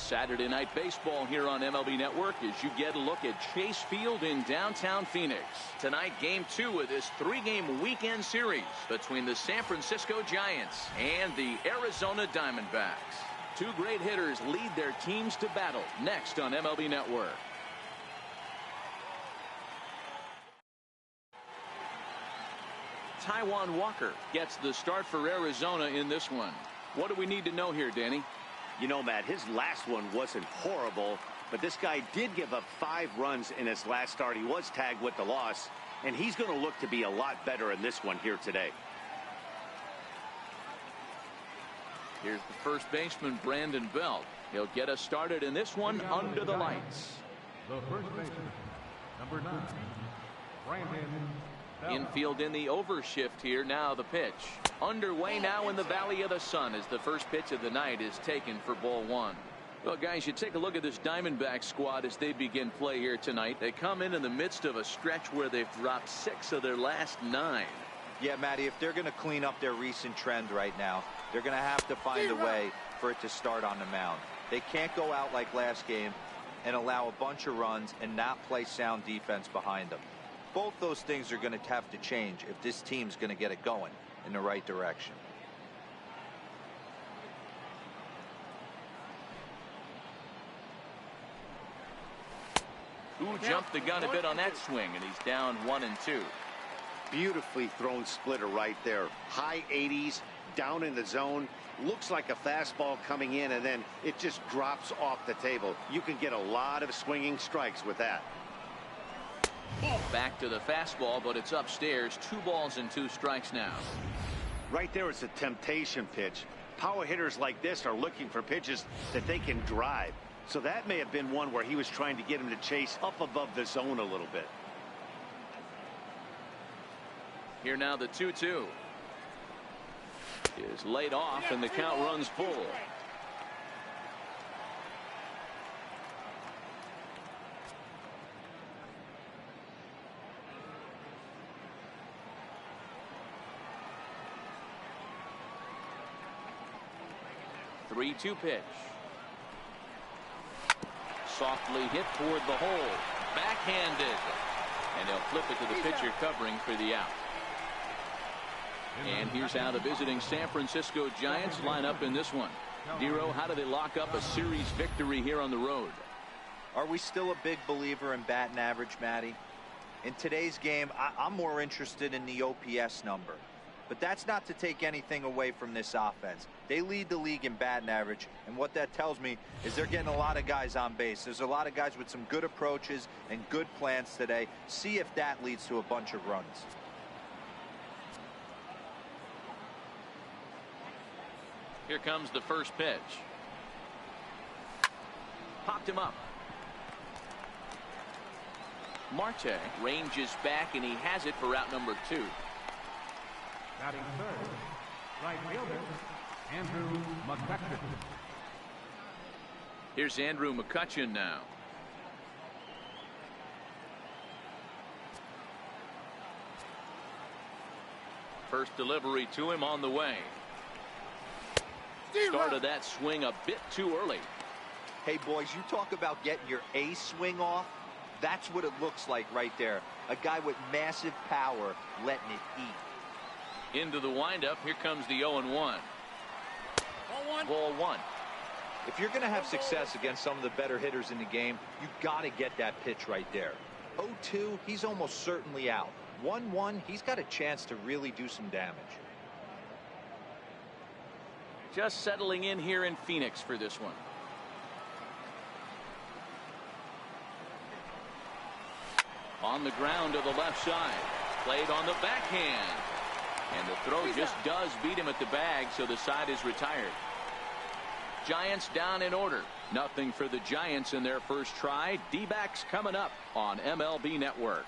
Saturday Night Baseball here on MLB Network as you get a look at Chase Field in downtown Phoenix. Tonight, Game 2 of this 3-game weekend series between the San Francisco Giants and the Arizona Diamondbacks. Two great hitters lead their teams to battle next on MLB Network. Taijuan Walker gets the start for Arizona in this one. What do we need to know here, Danny? You know, Matt, his last one wasn't horrible, but this guy did give up 5 runs in his last start. He was tagged with the loss, and he's going to look to be a lot better in this one here today. Here's the first baseman, Brandon Belt. He'll get us started in this one under the lights. The first baseman, number 9, Brandon Belt. Infield in the overshift here. Now the pitch. Underway now in the Valley of the Sun as the first pitch of the night is taken for ball 1. Well, guys, you take a look at this Diamondback squad as they begin play here tonight. They come in the midst of a stretch where they've dropped 6 of their last 9. Yeah, Matty, if they're going to clean up their recent trend right now, they're going to have to find a way for it to start on the mound. They can't go out like last game and allow a bunch of runs and not play sound defense behind them. Both those things are going to have to change if this team's going to get it going in the right direction. Who jumped the gun a bit on that swing, and he's down 1-2. Beautifully thrown splitter right there. High 80s, down in the zone. Looks like a fastball coming in, and then it just drops off the table. You can get a lot of swinging strikes with that. Back to the fastball, but it's upstairs. 2 balls and 2 strikes now. Right there is a temptation pitch. Power hitters like this are looking for pitches that they can drive. So that may have been one where he was trying to get him to chase up above the zone a little bit. Here now the 2-2 is laid off, and the count runs full. Three-two pitch. Softly hit toward the hole. Backhanded. And he'll flip it to the pitcher covering for the out. And here's how the visiting San Francisco Giants line up in this one. Dero, how do they lock up a series victory here on the road? Are we still a big believer in batting average, Matty? In today's game, I'm more interested in the OPS number. But that's not to take anything away from this offense. They lead the league in batting average, and what that tells me is they're getting a lot of guys on base. There's a lot of guys with some good approaches and good plans today. See if that leads to a bunch of runs. Here comes the first pitch. Popped him up. Marte ranges back, and he has it for out number 2. Batting third, right fielder, Andrew McCutchen. Here's Andrew McCutchen now. First delivery to him on the way. Started that swing a bit too early. Hey, boys, you talk about getting your A swing off. That's what it looks like right there. A guy with massive power letting it eat. Into the windup. Here comes the 0-1. Ball 1. If you're going to have success against some of the better hitters in the game, you got to get that pitch right there. 0-2, he's almost certainly out. 1-1, he's got a chance to really do some damage. Just settling in here in Phoenix for this one. On the ground to the left side. Played on the backhand. And the throw just does beat him at the bag, so the side is retired. Giants down in order. Nothing for the Giants in their first try. D-backs coming up on MLB Network.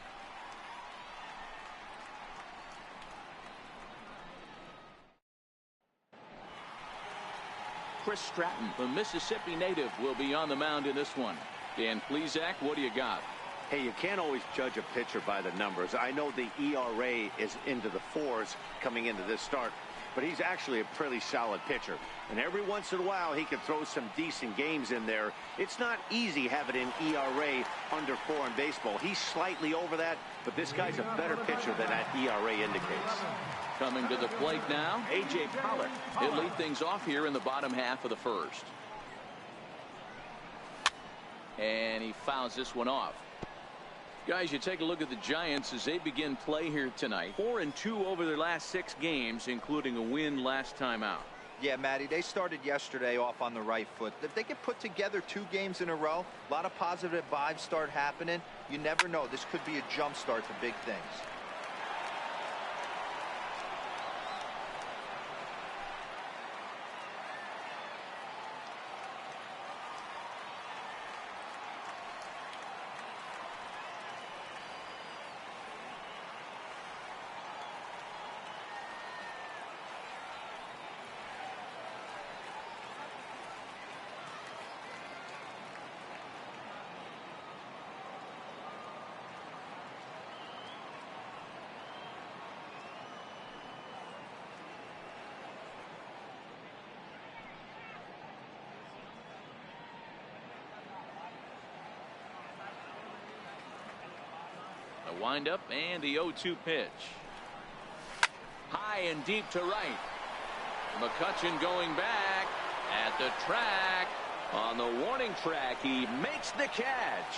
Chris Stratton, the Mississippi native, will be on the mound in this one. Dan Plesac, what do you got? Hey, you can't always judge a pitcher by the numbers. I know the ERA is into the 4s coming into this start, but he's actually a pretty solid pitcher. And every once in a while, he can throw some decent games in there. It's not easy having an ERA under 4 in baseball. He's slightly over that, but this guy's a better pitcher than that ERA indicates. Coming to the plate now, A.J. Pollock. He'll lead things off here in the bottom half of the first. And he fouls this one off. Guys, you take a look at the Giants as they begin play here tonight. 4-2 over their last 6 games, including a win last time out. Yeah, Matty, they started yesterday off on the right foot. If they can put together 2 games in a row, a lot of positive vibes start happening. You never know. This could be a jump start to big things. The windup and the 0-2 pitch. High and deep to right. McCutchen going back at the track. On the warning track, he makes the catch.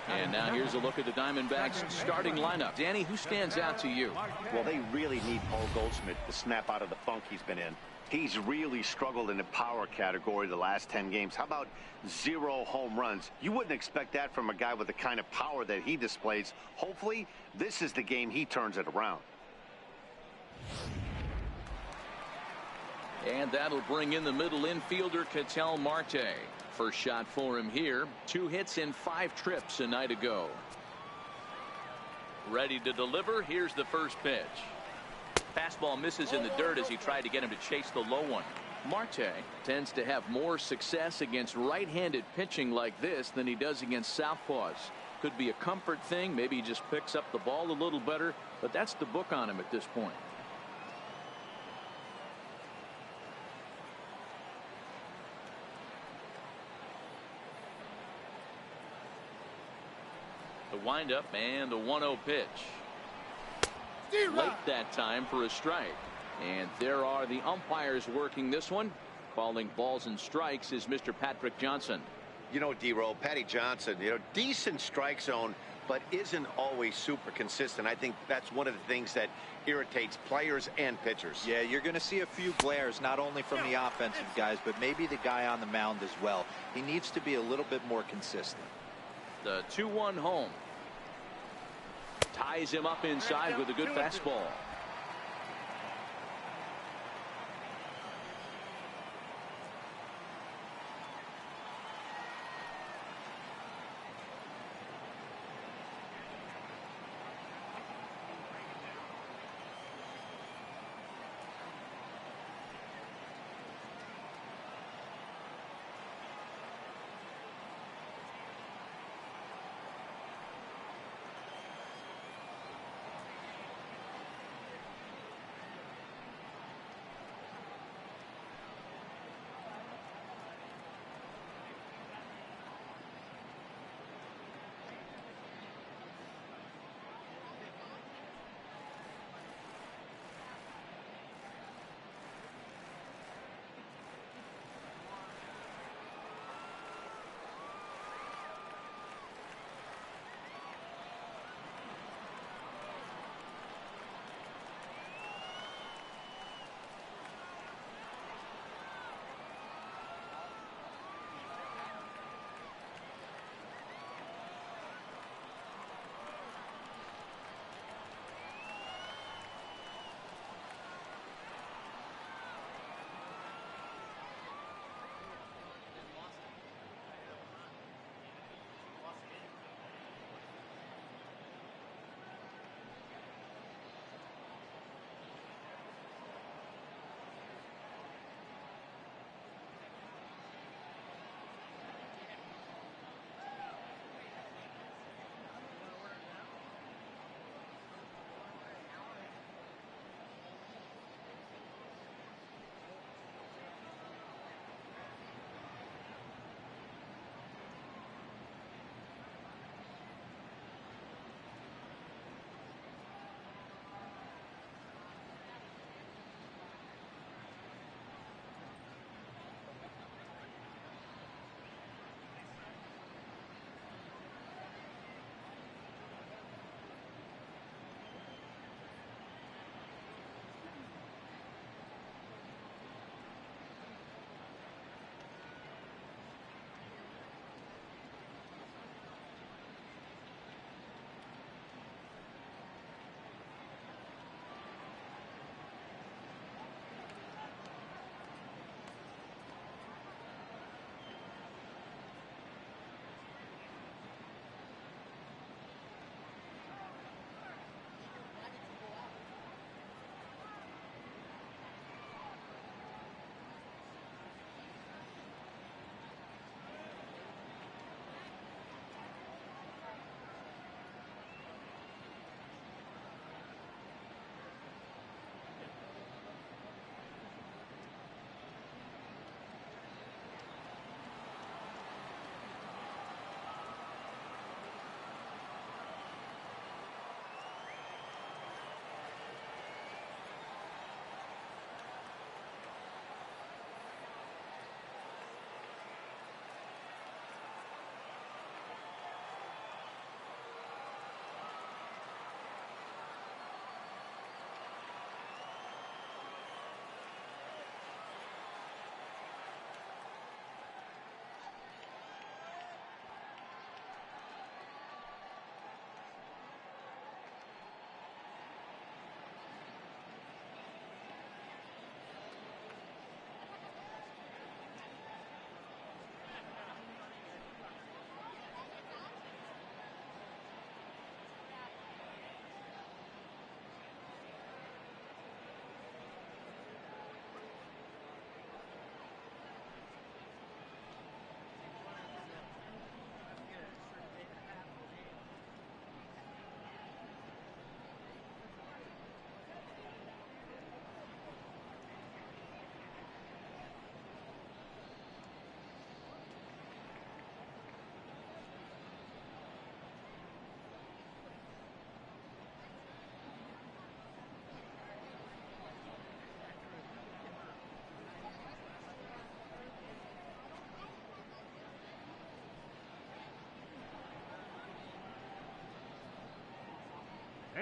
And now here's a look at the Diamondbacks starting lineup. Danny, who stands out to you? Well, they really need Paul Goldschmidt to snap out of the funk he's been in. He's really struggled in the power category the last 10 games. How about 0 home runs? You wouldn't expect that from a guy with the kind of power that he displays. Hopefully, this is the game he turns it around. And that'll bring in the middle infielder, Ketel Marte. First shot for him here. 2 hits in 5 trips a night ago. Ready to deliver. Here's the first pitch. Fastball misses in the dirt as he tried to get him to chase the low one. Marte tends to have more success against right-handed pitching like this than he does against southpaws. Could be a comfort thing. Maybe he just picks up the ball a little better, but that's the book on him at this point. The windup and the 1-0 pitch. Late that time for a strike. And there are the umpires working this one. Calling balls and strikes is Mr. Patrick Johnson. You know, D-Roll, Patty Johnson, decent strike zone, but isn't always super consistent. I think that's one of the things that irritates players and pitchers. Yeah, you're going to see a few glares, not only from the offensive guys, but maybe the guy on the mound as well. He needs to be a little bit more consistent. The 2-1 home. Ties him up inside with a good fastball.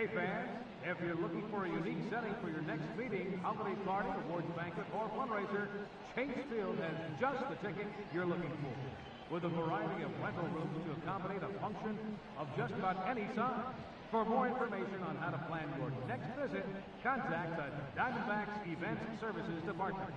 Hey fans, if you're looking for a unique setting for your next meeting, holiday party, awards banquet, or fundraiser, Chase Field has just the ticket you're looking for. With a variety of rental rooms to accommodate a function of just about any size. For more information on how to plan your next visit, contact the Diamondbacks Event Services Department.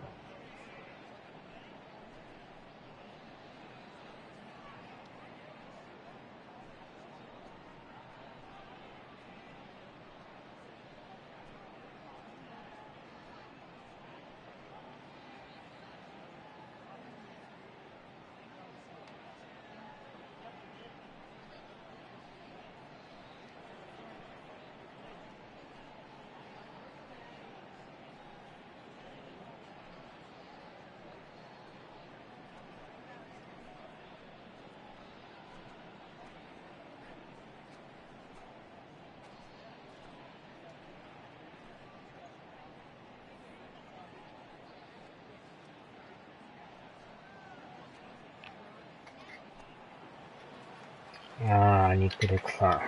肉で草、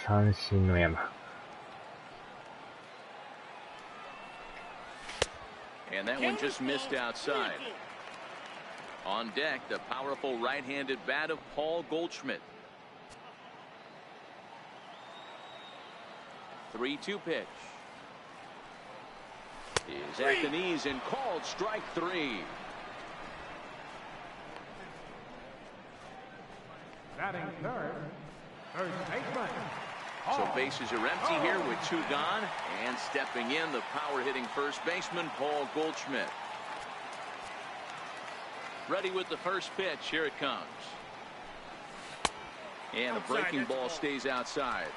三振の山。And that one just missed outside. On deck, the powerful right-handed bat of Paul Goldschmidt. 3-2 pitch. Is at the knees and called strike 3. Batting third, first baseman. So bases are empty here with 2 gone, and stepping in, the power-hitting first baseman, Paul Goldschmidt. Ready with the first pitch. Here it comes. And a breaking ball stays outside.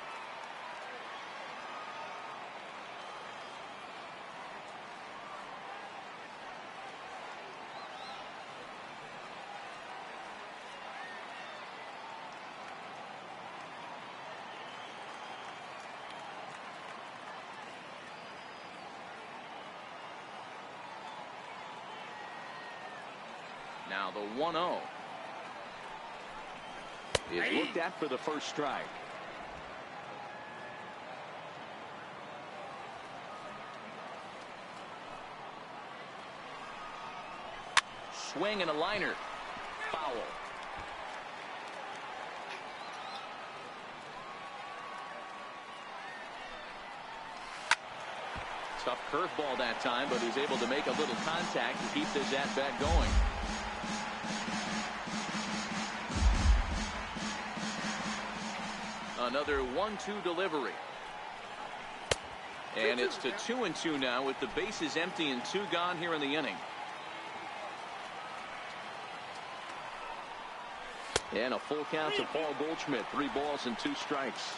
Now the 1-0 is looked at for the first strike. Swing and a liner. Foul. Tough curveball that time, but he's able to make a little contact to keep this at-bat going. Another 1-2 delivery. And it's to 2-2 now with the bases empty and 2 gone here in the inning. And a full count to Paul Goldschmidt. 3 balls and 2 strikes.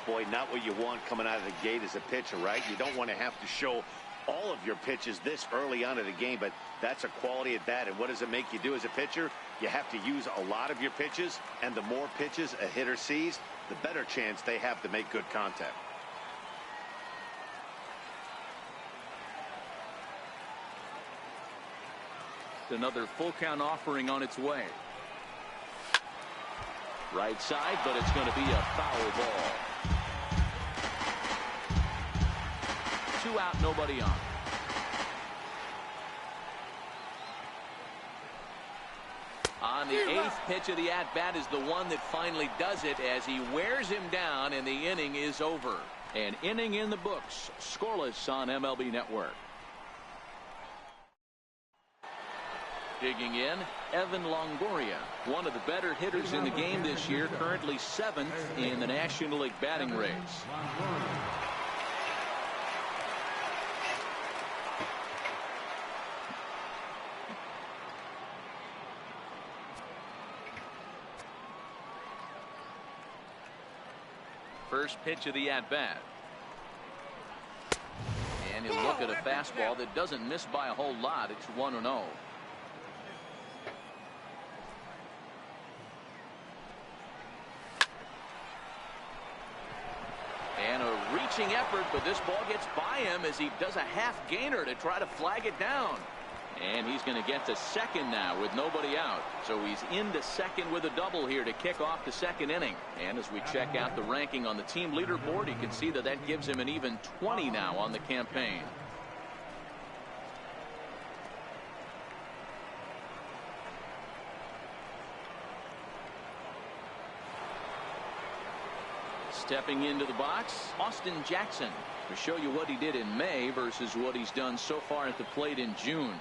Boy, not what you want coming out of the gate as a pitcher, right? You don't want to have to show all of your pitches this early on in the game, but that's a quality at bat. And what does it make you do as a pitcher? You have to use a lot of your pitches, and the more pitches a hitter sees, the better chance they have to make good contact. Another full count offering on its way. Right side, but it's going to be a foul ball. 2 out, nobody on. On the 8th pitch of the at-bat is the one that finally does it as he wears him down, and the inning is over. An inning in the books, scoreless on MLB Network. Digging in, Evan Longoria, one of the better hitters in the game this year, currently 7th in the National League batting race. First pitch of the at-bat. And he'll look at a fastball that doesn't miss by a whole lot. It's 1-0. And a reaching effort, but this ball gets by him as he does a half gainer to try to flag it down. And he's going to get to second now with nobody out. So he's into second with a double here to kick off the second inning. And as we check out the ranking on the team leaderboard, you can see that that gives him an even 20 now on the campaign. Stepping into the box, Austin Jackson, to show you what he did in May versus what he's done so far at the plate in June.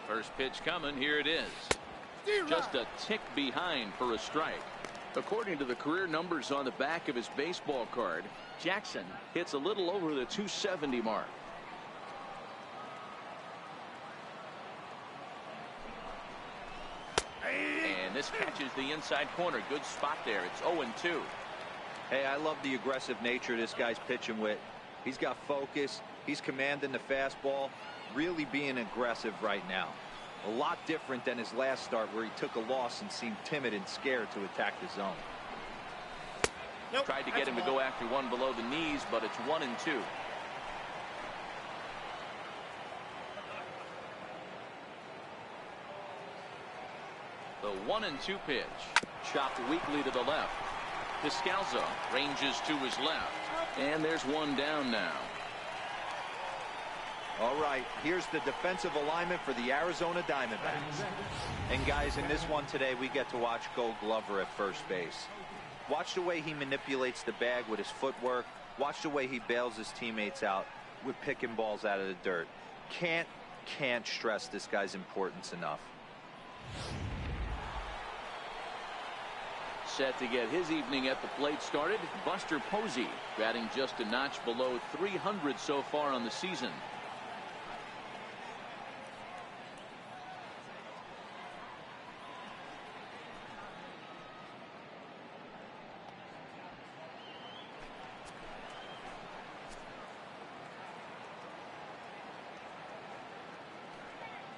First pitch coming. Here it is. Just a tick behind for a strike. According to the career numbers on the back of his baseball card, Jackson hits a little over the 270 mark. And this catches the inside corner. Good spot there. It's 0-2. Hey, I love the aggressive nature this guy's pitching with. He's got focus. He's commanding the fastball. Really being aggressive right now. A lot different than his last start where he took a loss and seemed timid and scared to attack the zone. Nope, tried to get him to go after one below the knees, but it's 1-2. The 1-2 pitch. Chopped weakly to the left. Descalzo ranges to his left. And there's one down now. All right, here's the defensive alignment for the Arizona Diamondbacks. And guys, in this one today, we get to watch Gold Glover at first base. Watch the way he manipulates the bag with his footwork. Watch the way he bails his teammates out with picking balls out of the dirt. Can't stress this guy's importance enough. Set to get his evening at the plate started, Buster Posey, batting just a notch below 300 so far on the season.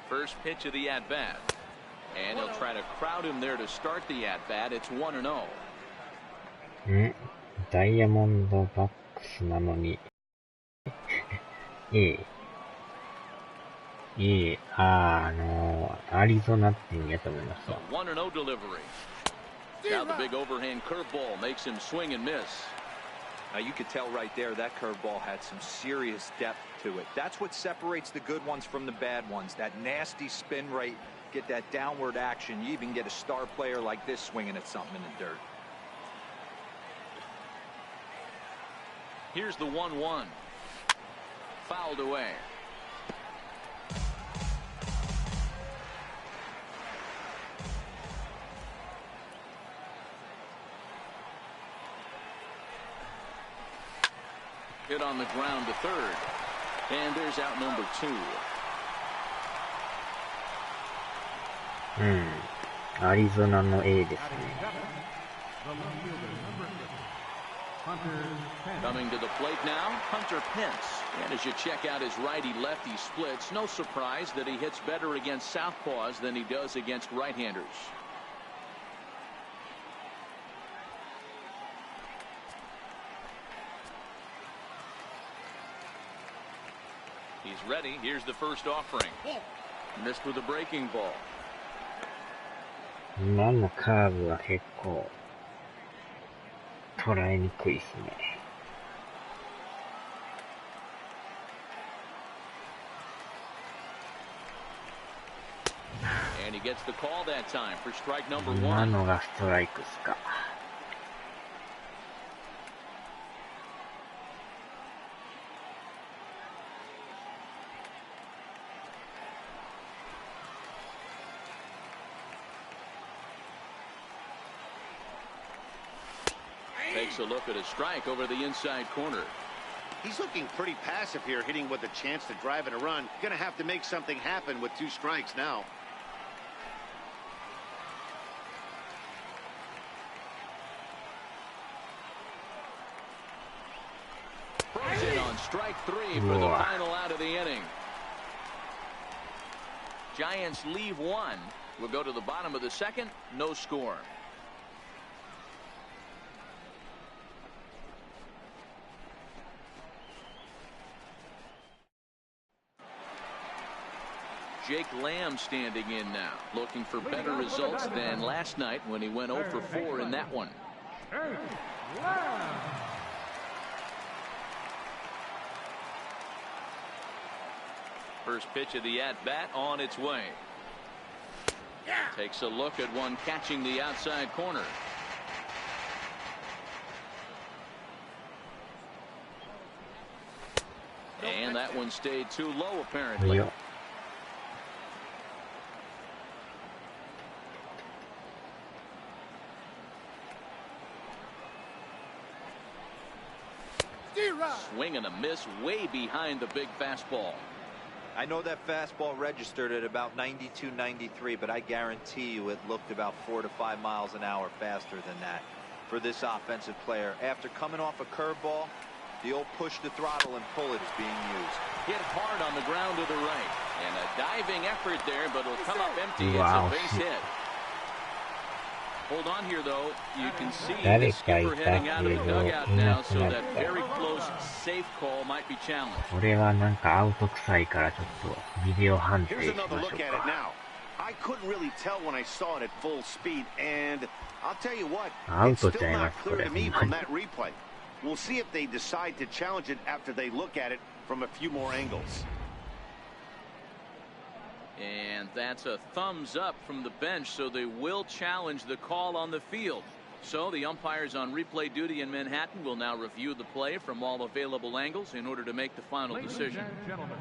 First pitch of the at-bat. And he'll try to crowd him there to start the at-bat. It's 1-0. ダイヤモンドバックスなのにアリゾナって意味だと思います。 1-0 delivery. Now the big overhand curveball makes him swing and miss. Now you could tell right there that curveball had some serious depth to it. That's what separates the good ones from the bad ones. That nasty spin rate, get that downward action. You even get a star player like this swinging at something in the dirt. Here's the 1-1. Fouled away. Hit on the ground to third. And there's out number 2. アリゾナの A ですね。 Coming to the plate now, Hunter Pence. And as you check out his righty-lefty splits, no surprise that he hits better against southpaws than he does against right-handers. He's ready. Here's the first offering. Missed with a breaking ball. 今のカーブは結構捉えにくいですね。 And he gets the call that time for strike number 1. 今のがストライクですか。 Takes a look at a strike over the inside corner. He's looking pretty passive here, hitting with a chance to drive in a run. Going to have to make something happen with 2 strikes now. Throws it on strike 3 for the final out of the inning. Giants leave one. We'll go to the bottom of the second. No score. Jake Lamb standing in now, looking for better results than last night when he went 0 for 4 in that one. First pitch of the at-bat on its way. Takes a look at one catching the outside corner. And that one stayed too low, apparently. Yeah. Swing and a miss way behind the big fastball. I know that fastball registered at about 92, 93, but I guarantee you it looked about 4 to 5 miles an hour faster than that for this offensive player. After coming off a curveball, the old push the throttle and pull it is being used. Hit hard on the ground to the right. And a diving effort there, but it'll come up empty. Wow. It's a base hit. Hold on here, though. You can see That the is skipper guy heading out of the that dugout will now, not so let that that. very close safe call might be challenged. これはなんかアウト臭いからちょっとビデオ判定 Here's しま another しょ look う at it か。 now. I couldn't really tell when I saw it at full speed, and I'll tell you what, Out it's of still not time, clear to me but- from that replay. We'll see if they decide to challenge it after they look at it from a few more angles. And that's a thumbs up from the bench, so they will challenge the call on the field. So the umpires on replay duty in Manhattan will now review the play from all available angles in order to make the final decision. Ladies and gentlemen,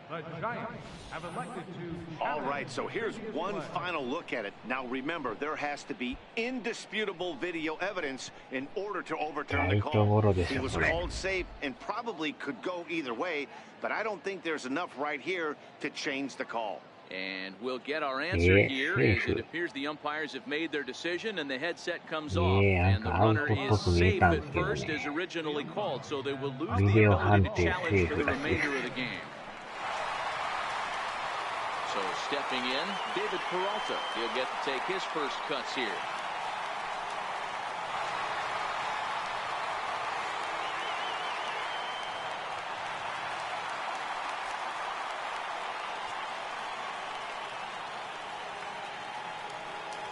the Giants have elected to... All right, so here's one final look at it. Now remember, there has to be indisputable video evidence in order to overturn the call. He was called safe and probably could go either way, but I don't think there's enough right here to change the call. And we'll get our answer here as it appears the umpires have made their decision and the headset comes off. And the runner is safe at first as originally called, so they will lose the ability to challenge for the remainder of the game. So stepping in, David Peralta. He'll get to take his first cuts here.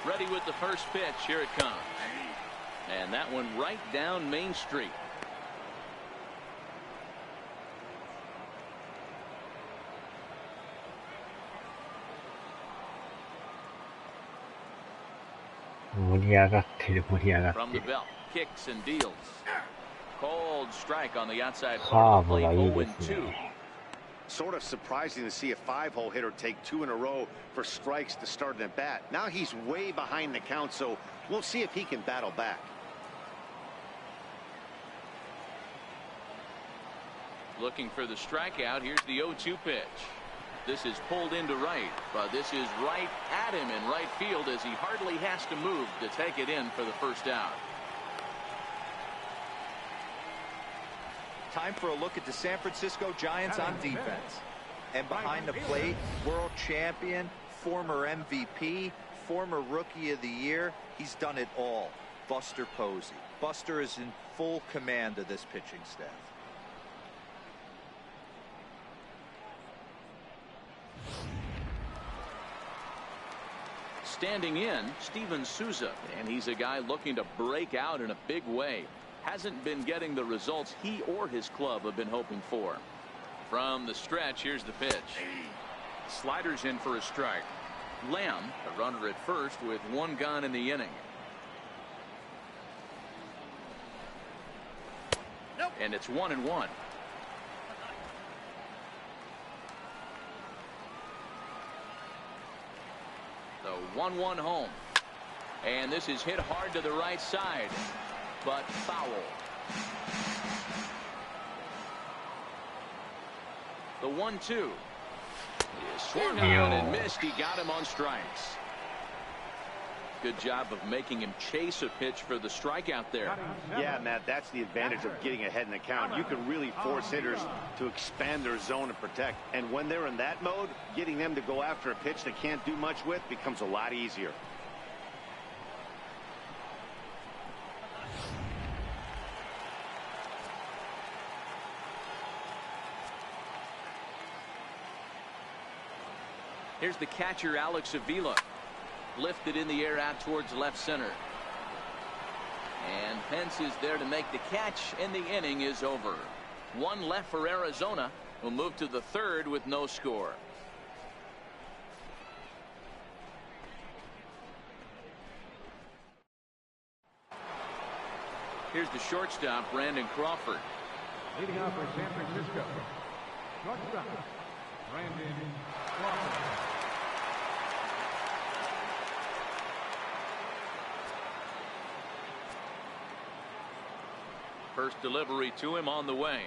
Ready with the first pitch. Here it comes. And that one right down Main Street. From the belt, kicks and deals. Cold strike on the outside part of the plate, 0-2. Sort of surprising to see a 5-hole hitter take 2 in a row for strikes to start an at bat. Now he's way behind the count, so we'll see if he can battle back. Looking for the strikeout. Here's the 0-2 pitch. This is pulled into right, but this is right at him in right field as he hardly has to move to take it in for the first out. Time for a look at the San Francisco Giants on defense. And behind the plate, world champion, former MVP, former Rookie of the Year. He's done it all. Buster Posey. Buster is in full command of this pitching staff. Standing in, Steven Souza, and he's a guy looking to break out in a big way. Hasn't been getting the results he or his club have been hoping for. From the stretch, here's the pitch. Sliders in for a strike. Lamb, a runner at first with 1 gone in the inning. And it's 1-1. The 1-1 home. And this is hit hard to the right side, but foul. The 1-2. Swung on and missed. He got him on strikes. good job of making him chase a pitch for the strikeout there. Yeah, Matt, that's the advantage of getting ahead in the count. You can really force hitters to expand their zone and protect. And when they're in that mode, getting them to go after a pitch they can't do much with becomes a lot easier. Here's the catcher, Alex Avila. Lifted in the air out towards left center. And Pence is there to make the catch, and the inning is over. One left for Arizona. We'll move to the third with no score. Here's the shortstop, Brandon Crawford. Leading off for San Francisco, shortstop, Brandon Crawford. First delivery to him on the way.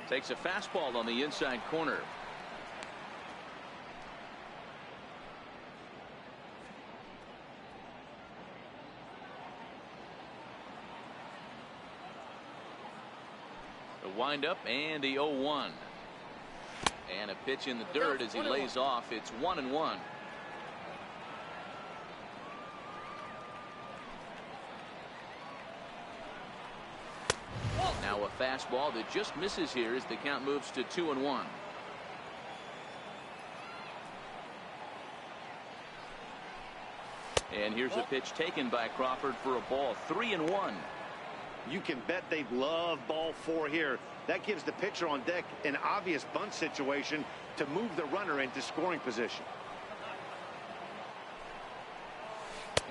Takes a fastball on the inside corner. The windup and the 0-1. And a pitch in the dirt as he lays off. It's 1-1. Now a fastball that just misses here as the count moves to 2-1. And here's a pitch taken by Crawford for a ball. 3-1. You can bet they love ball 4 here. That gives the pitcher on deck an obvious bunt situation to move the runner into scoring position.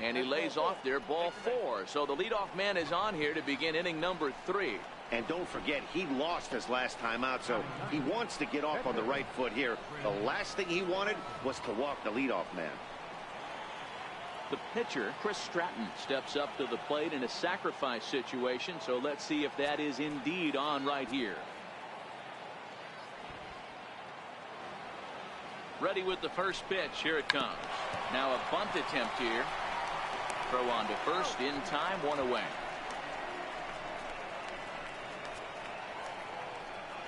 And he lays off there, ball 4. So the leadoff man is on here to begin inning number 3. And don't forget, he lost his last time out, so he wants to get off on the right foot here. The last thing he wanted was to walk the leadoff man. The pitcher, Chris Stratton, steps up to the plate in a sacrifice situation, so let's see if that is indeed on right here. Ready with the first pitch. Here it comes. Now a bunt attempt here. Throw on to first in time, 1 away.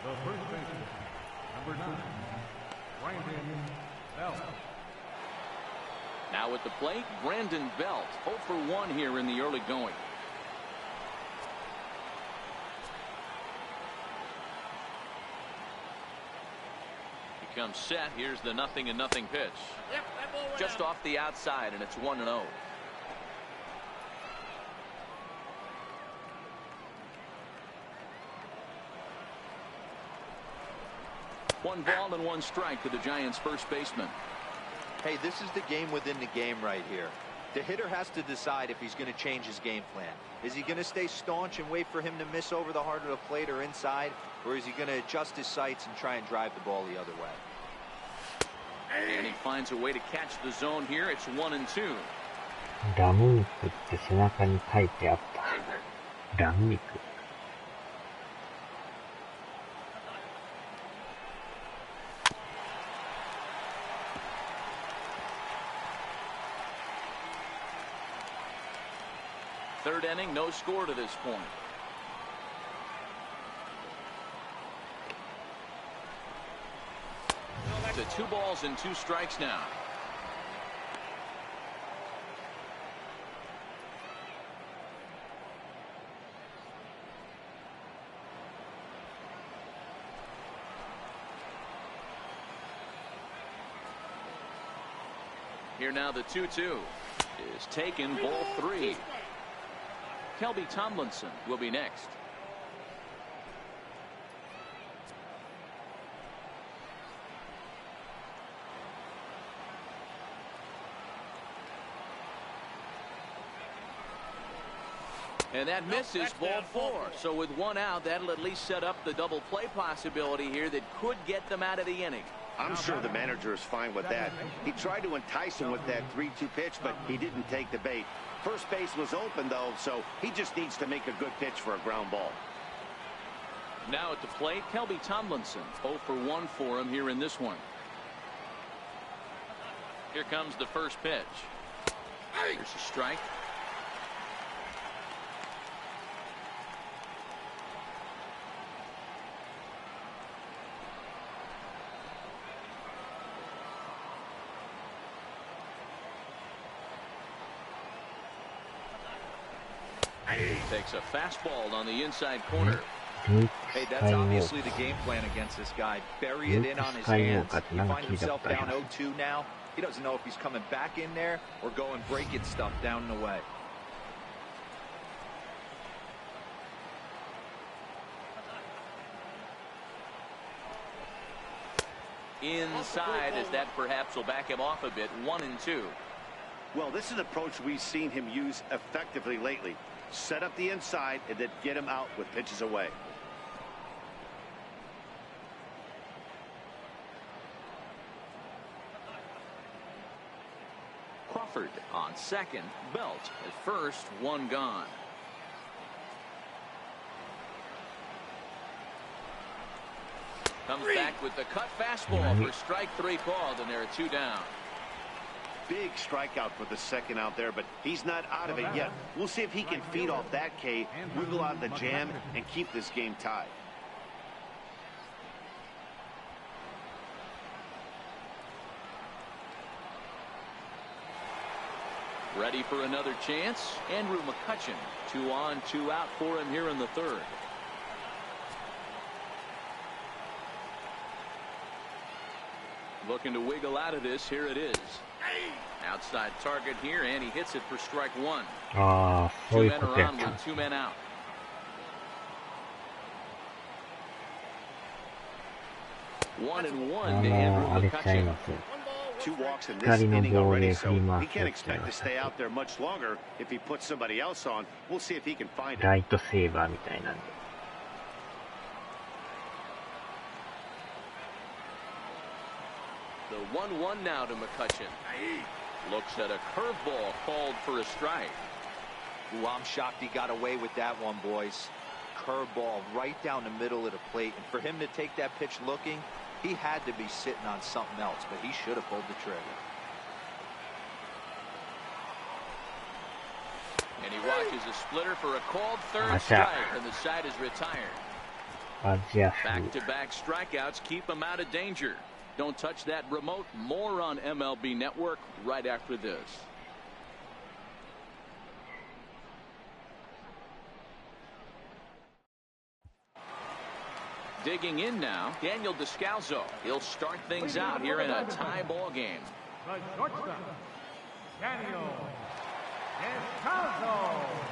The first baseman, number 9, Brandon Belt. Now at the plate, Brandon Belt, 0 for 1 here in the early going. He comes set. Here's the 0-0 pitch. Just off the outside, and it's 1-0. One ball and 1 strike to the Giants' first baseman. Hey, this is the game within the game right here. The hitter has to decide if he's going to change his game plan. Is he going to stay staunch and wait for him to miss over the heart of the plate or inside, or is he going to adjust his sights and try and drive the ball the other way? And he finds a way to catch the zone here. It's 1-2. ラム肉って背中に書いてあった。ラム肉。Third inning, no score to this point. To 2 balls and 2 strikes now. Here now the 2-2 is taken, ball 3. Kelby Tomlinson will be next. And that misses, ball 4. So with 1 out, that'll at least set up the double play possibility here that could get them out of the inning. I'm sure the manager is fine with that. He tried to entice him with that 3-2 pitch, but he didn't take the bait. First base was open, though, so he just needs to make a good pitch for a ground ball. Now at the plate, Kelby Tomlinson, 0 for 1 for him here in this one. Here comes the first pitch. Here's a strike. Takes a fastball on the inside corner. Hey, that's obviously the game plan against this guy. Bury it in on his hands. He finds himself down 0-2 now. He doesn't know if he's coming back in there or going breaking stuff down and away. Inside, as that perhaps will back him off a bit. 1-2. Well, this is an approach we've seen him use effectively lately. Set up the inside and then get him out with pitches away. Crawford on second. Belt at first. One gone. Comes back with the cut fastball for strike 3 called, and there are 2 down. Big strikeout for the second out there, but he's not out of it yet. We'll see if he can feed off that K, wiggle out of the jam, and keep this game tied. Ready for another chance. Andrew McCutchen. 2 on, 2 out for him here in the third. Looking to wiggle out of this. Here it is. Outside target here, and he hits it for strike 1. そうい 2 men うこと are やっ on た。 with 2 men out. One and one to Andrew あれちゃい McCutchen. ます。 2 walks in this 光の inning 棒 already, で so 振り回 he す can't って言 expect いま to した stay out there much longer. If he puts somebody else on, we'll see if he can find it. ライトセーバーみたいなんで。The 1-1 now to McCutchen. Looks at a curveball called for a strike. Ooh, I'm shocked he got away with that one, boys. Curveball right down the middle of the plate, and for him to take that pitch looking, he had to be sitting on something else, but he should have pulled the trigger. And he watches a splitter for a called third strike, and the side is retired. アジア風。 Back-to-back strikeouts keep him out of danger. Don't touch that remote. More on MLB Network right after this. Digging in now, Daniel Descalzo. He'll start things out here in a tie ball game. The shortstop, Daniel Descalzo.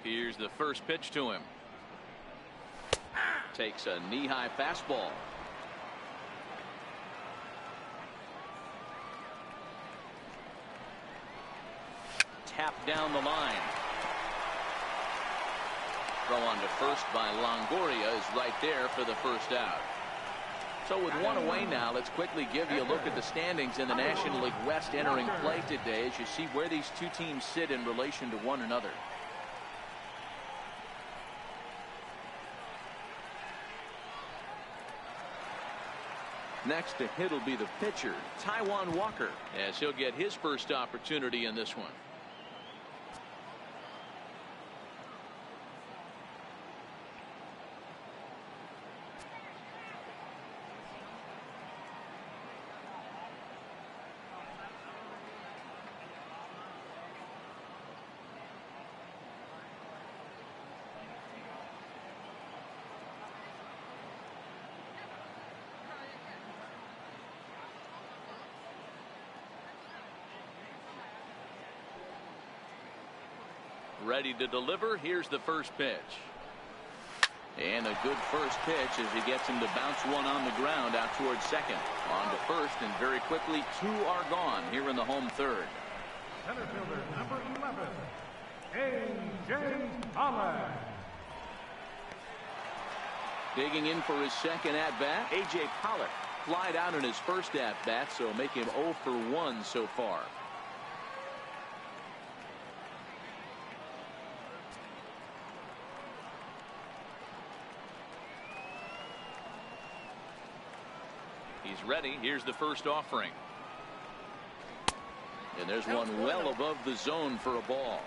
Here's the first pitch to him. Takes a knee-high fastball. Tapped down the line. Throw on to first by Longoria is right there for the first out. So with 1 away now, let's quickly give you a look at the standings in the National League West entering play today as you see where these 2 teams sit in relation to one another. Next to hit will be the pitcher, Taijuan Walker, as he'll get his first opportunity in this one. Ready to deliver. Here's the first pitch. And a good first pitch as he gets him to bounce one on the ground out towards second. On to first, and very quickly 2 are gone here in the home third. Center fielder number 11, A.J. Holland. Digging in for his second at-bat, A.J. Pollock. Flied out in his first at-bat, so make him 0 for 1 so far. He's ready. Here's the first offering. And there's one well above the zone for a ball.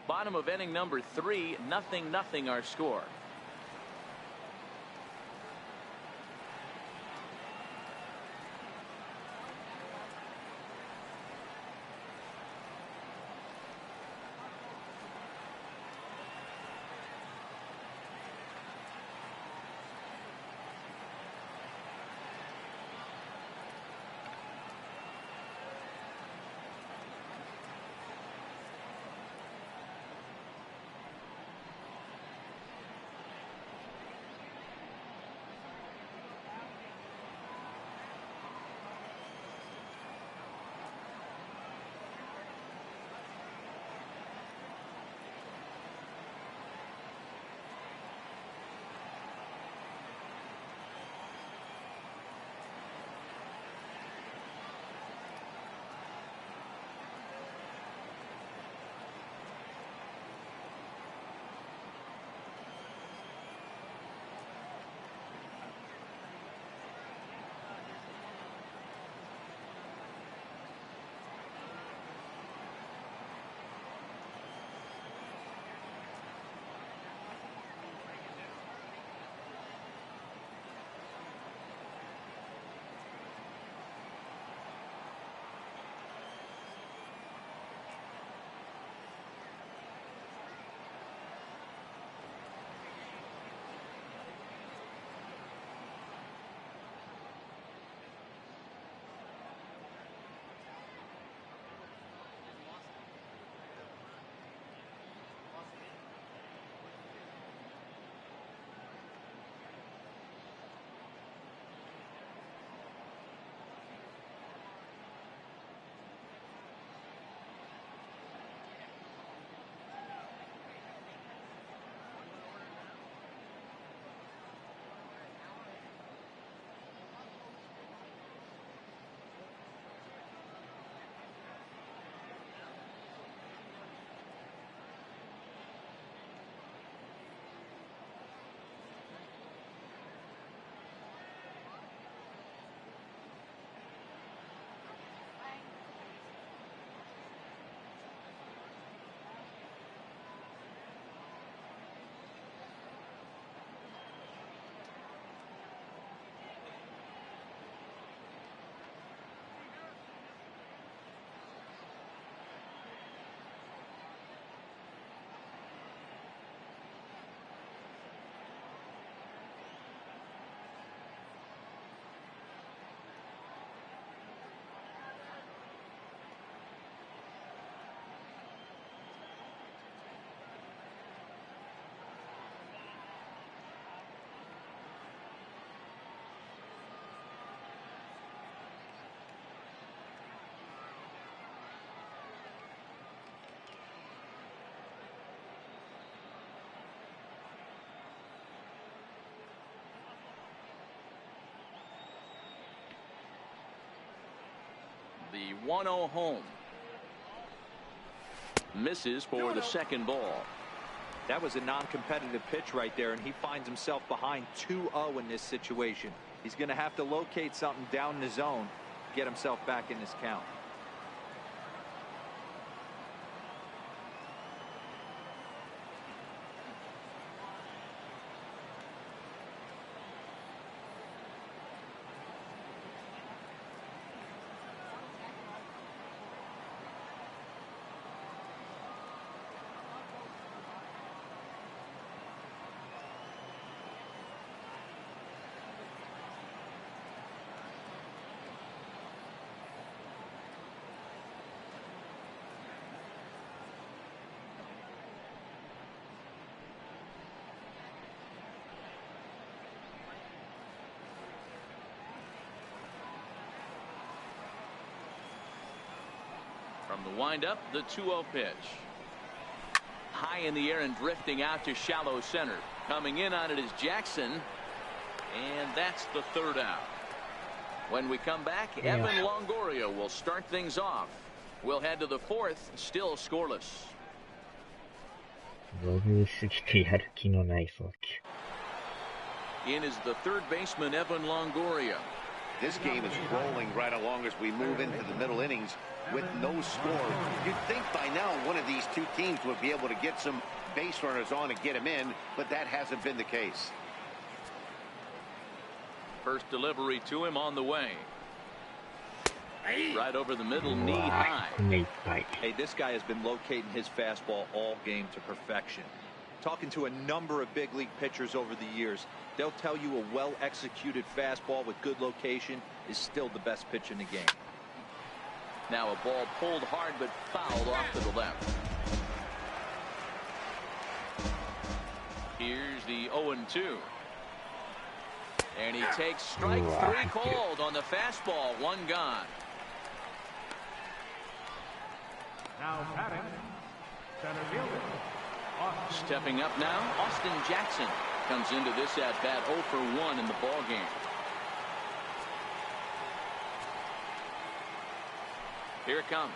Bottom of inning number 3, 0-0 our score. The 1-0 home. Misses for the second ball. That was a non-competitive pitch right there, and he finds himself behind 2-0 in this situation. He's going to have to locate something down the zone, get himself back in this count. From the windup, the 2-0 pitch. High High in the air and drifting out to shallow center. Coming in on it is Jackson. And that's the third out. When we come back, Evan Longoria will start things off. We'll head to the fourth, still scoreless. In is the third baseman, Evan Longoria. This game is rolling right along as we move into the middle innings with no score. You'd think by now one of these two teams would be able to get some base runners on and get them in, but that hasn't been the case. First delivery to him on the way. Right over the middle, knee high. Hey, this guy has been locating his fastball all game to perfection. Talking to a number of big league pitchers over the years, they'll tell you a well-executed fastball with good location is still the best pitch in the game. Now a ball pulled hard but fouled off to the left. Here's the 0-2. And he takes strike three called on the fastball. One gone. Now batting, center fielder. Stepping up now, Austin Jackson comes into this at-bat 0 for 1 in the ball game. Here it comes.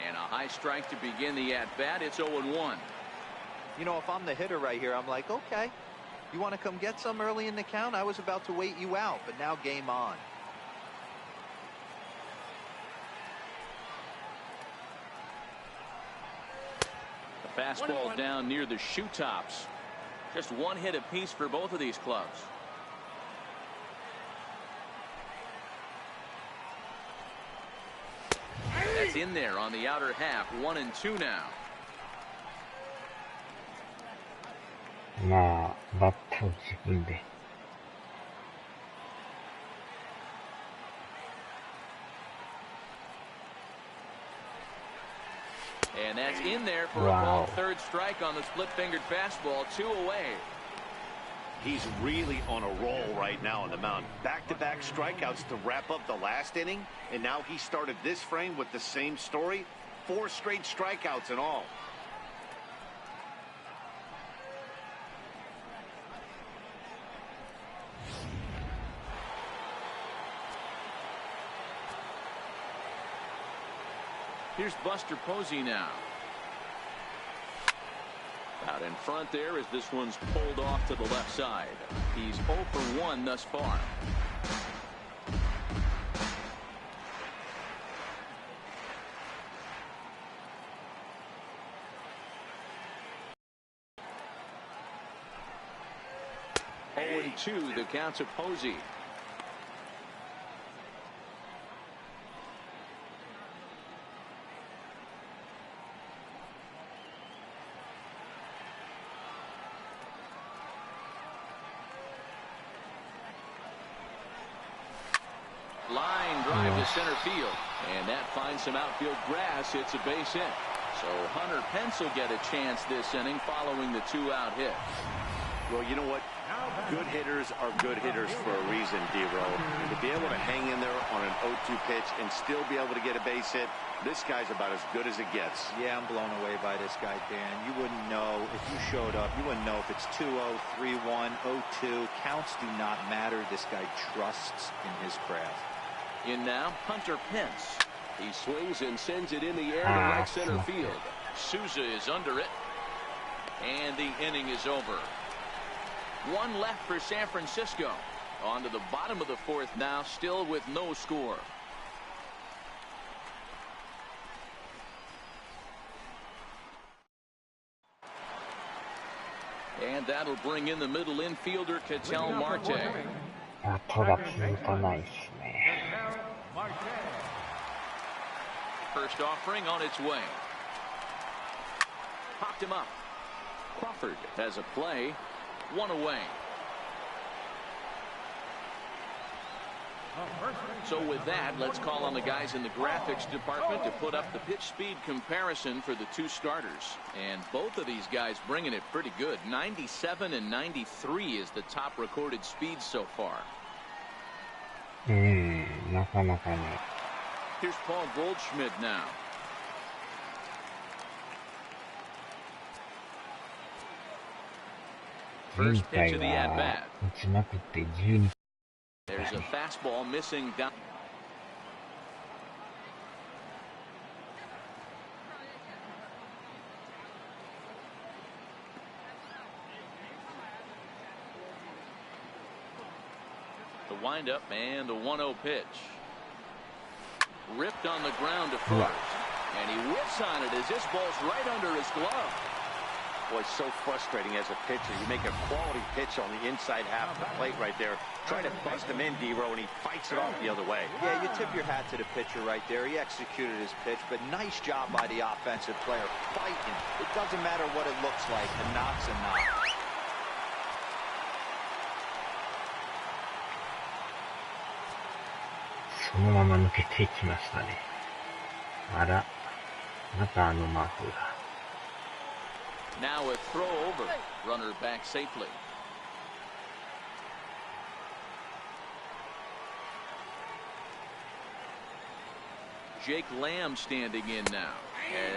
And a high strike to begin the at-bat. It's 0-1. You know, if I'm the hitter right here, I'm like, okay, you want to come get some early in the count? I was about to wait you out, but now game on. The fastball down near the shoe tops. Just one hit apiece for both of these clubs. That's in there on the outer half. 1-2 now. And that's in there for a ball. Third strike on the split-fingered fastball. 2 away. He's really on a roll right now on the mound. Back-to-back strikeouts to wrap up the last inning, and now he started this frame with the same story. 4 straight strikeouts in all. Here's Buster Posey now. Out in front there as this one's pulled off to the left side. He's 0 for 1 thus far. Oh, 0-2 the count to Posey. Line drive to center field, and that finds some outfield grass. It's a base hit. So Hunter Pence will get a chance this inning following the 2-out hit. Well, you know what? Good hitters are good hitters for a reason, D-Row. To be able to hang in there on an 0-2 pitch and still be able to get a base hit, this guy's about as good as it gets. Yeah, I'm blown away by this guy, Dan. You wouldn't know if you showed up. You wouldn't know if it's 2-0, 3-1, 0-2. Counts do not matter. This guy trusts in his craft. In now, Hunter Pence. He swings and sends it in the air to right center field. Souza is under it. And the inning is over. 1 left for San Francisco. On to the bottom of the fourth now, still with no score. And that'll bring in the middle infielder, Ketel Marte. First offering on its way. Popped him up. Crawford has a play. 1 away. So with that, let's call on the guys in the graphics department to put up the pitch speed comparison for the 2 starters. And both of these guys bringing it pretty good. 97 and 93 is the top recorded speed so far. Here's Paul Goldschmidt now. First pitch of the at bat. 打ちまくって12。There's a fastball missing down. The windup and the 1-0 pitch. Ripped on the ground to first. And he whips on it as this ball's right under his glove. Boy, so frustrating as a pitcher. You make a quality pitch on the inside half of the plate right there. Try to bust him in, D-Row, and he fights it off the other way. Yeah, you tip your hat to the pitcher right there. He executed his pitch, but nice job by the offensive player. Fighting. It doesn't matter what it looks like. A knock's a knock. そのまま抜けていきましたね。あら、またあのマークが。Now a throw over. Runner back safely. Jake Lamb standing in now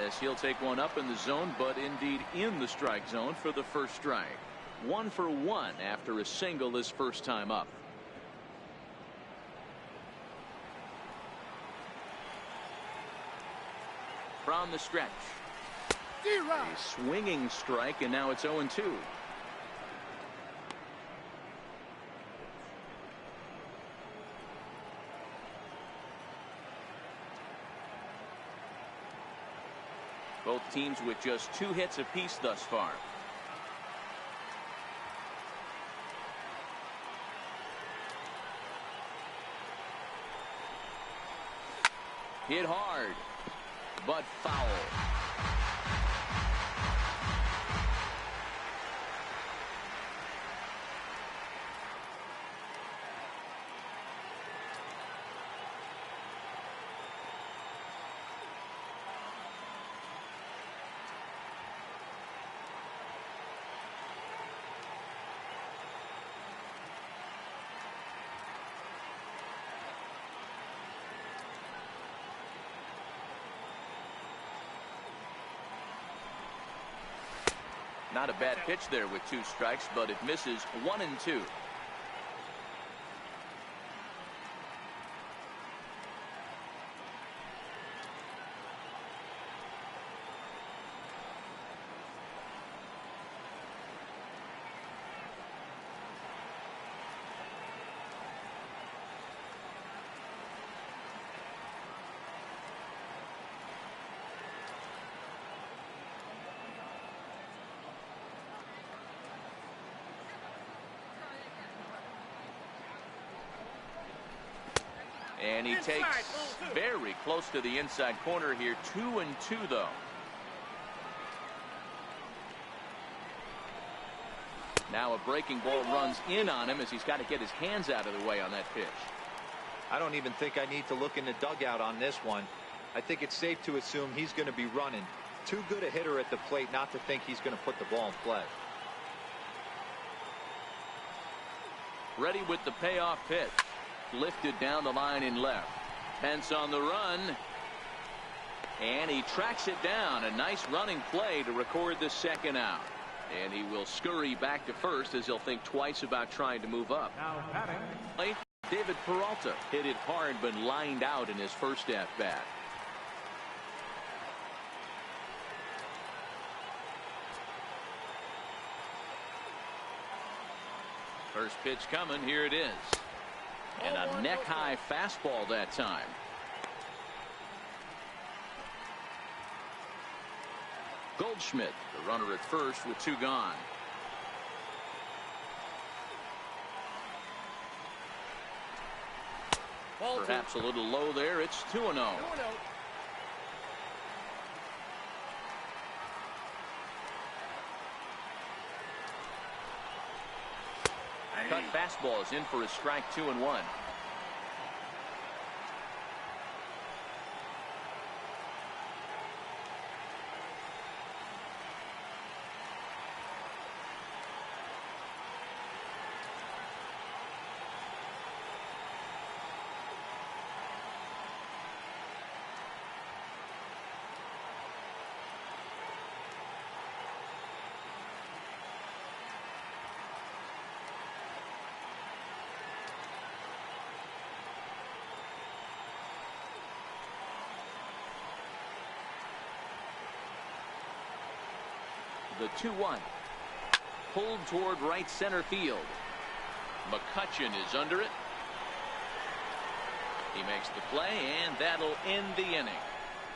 as he'll take one up in the zone, but indeed in the strike zone for the first strike. 1 for 1 after a single his first time up. From the stretch. A swinging strike, and now it's 0-2. Both teams with just 2 hits apiece thus far. Hit hard, but foul. Not a bad pitch there with 2 strikes, but it misses 1-2. And he takes very close to the inside corner here. 2-2 though. Now a breaking ball runs in on him as he's got to get his hands out of the way on that pitch. I don't even think I need to look in the dugout on this one. I think it's safe to assume he's going to be running. Too good a hitter at the plate not to think he's going to put the ball in play. Ready with the payoff pitch. Lifted down the line in left. Pence on the run. And he tracks it down. A nice running play to record the second out. And he will scurry back to first as he'll think twice about trying to move up. Now batting. David Peralta hit it hard but lined out in his first at bat. First pitch coming. Here it is. And a neck-high fastball that time. Goldschmidt, the runner at first with 2 gone. Perhaps a little low there. It's 2-0. Cut fastball is in for a strike. 2-1. The 2-1. Pulled toward right center field. McCutchen is under it. He makes the play, and that'll end the inning.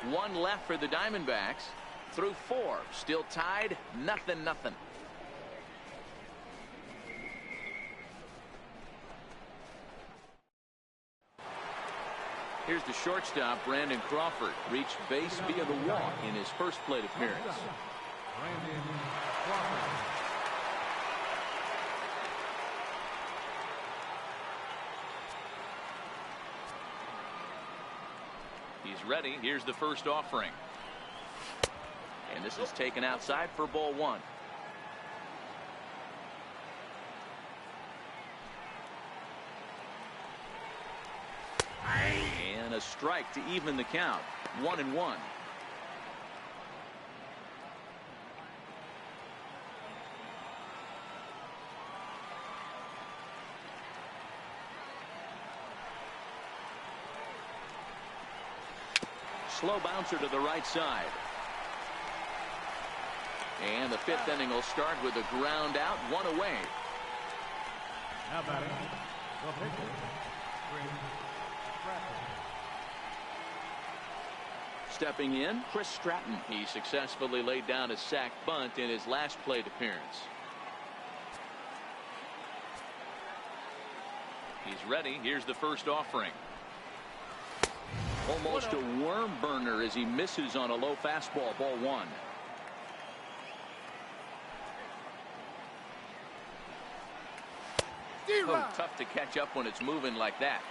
One left for the Diamondbacks. Through 4, still tied, 0-0. Here's the shortstop, Brandon Crawford. Reached base via the walk in his first plate appearance. Brandon Crawford. He's ready. Here's the first offering. And this is taken outside for ball 1. And a strike to even the count. 1-1. Slow bouncer to the right side. And the 5th inning will start with a ground out, 1 away. Now batting, the pitcher, Chris Stratton. Stepping in, Chris Stratton. He successfully laid down a sac bunt in his last plate appearance. He's ready. Here's the first offering. Almost a worm burner as he misses on a low fastball. Ball 1. Oh, tough to catch up when it's moving like that.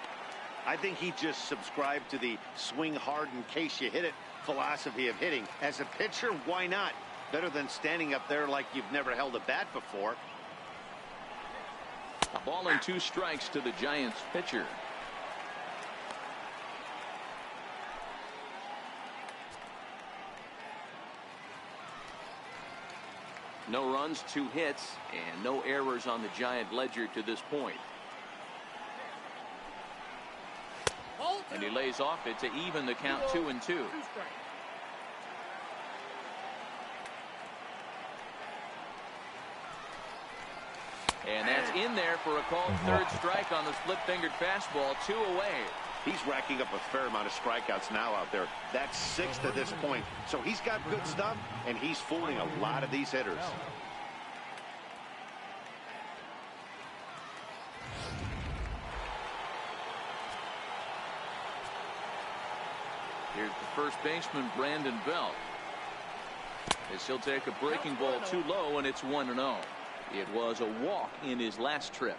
I think he just subscribed to the swing hard in case you hit it philosophy of hitting. As a pitcher, why not? Better than standing up there like you've never held a bat before. A ball and 2 strikes to the Giants pitcher. No runs, 2 hits, and no errors on the Giant ledger to this point. And he lays off it to even the count 2-2. And that's in there for a called 3rd strike on the split-fingered fastball. 2 away. He's racking up a fair amount of strikeouts now out there. That's 6 to this point. So he's got good stuff, and he's fooling a lot of these hitters. Here's the first baseman, Brandon Belt. As he'll take a breaking ball too low, and it's 1-0. It was a walk in his last trip.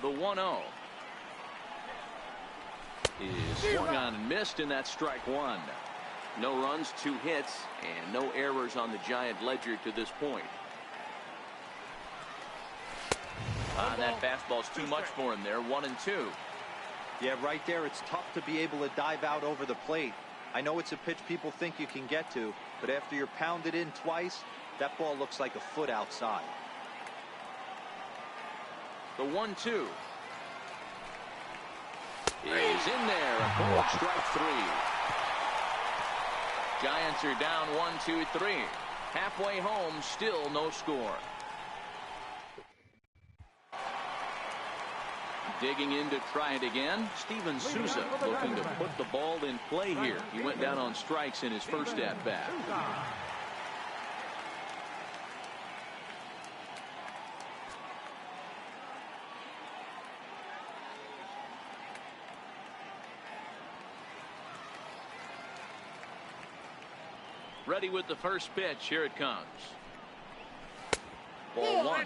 The 1-0 is swung on and missed, and that's strike 1. No runs, 2 hits, and no errors on the Giant ledger to this point. That fastball's too much for him there. 1-2. Yeah, right there, it's tough to be able to dive out over the plate. I know it's a pitch people think you can get to, but after you're pounded in twice, that ball looks like a foot outside. The 1-2 is in there. A ball, strike 3. Giants are down 1-2-3. Halfway home, still no score. Digging in to try it again, Steven Souza looking to put the ball in play here. He went down on strikes in his first at-bat. Ready with the first pitch. Here it comes. Ball 1.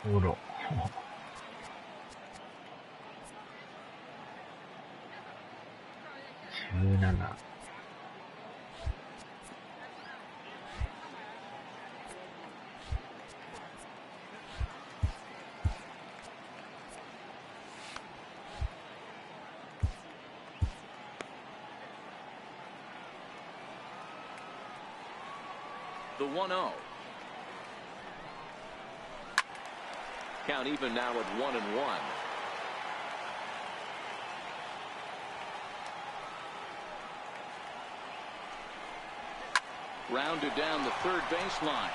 Uro. 17. The 1-0. Count even now at 1-1. Rounded down the third baseline.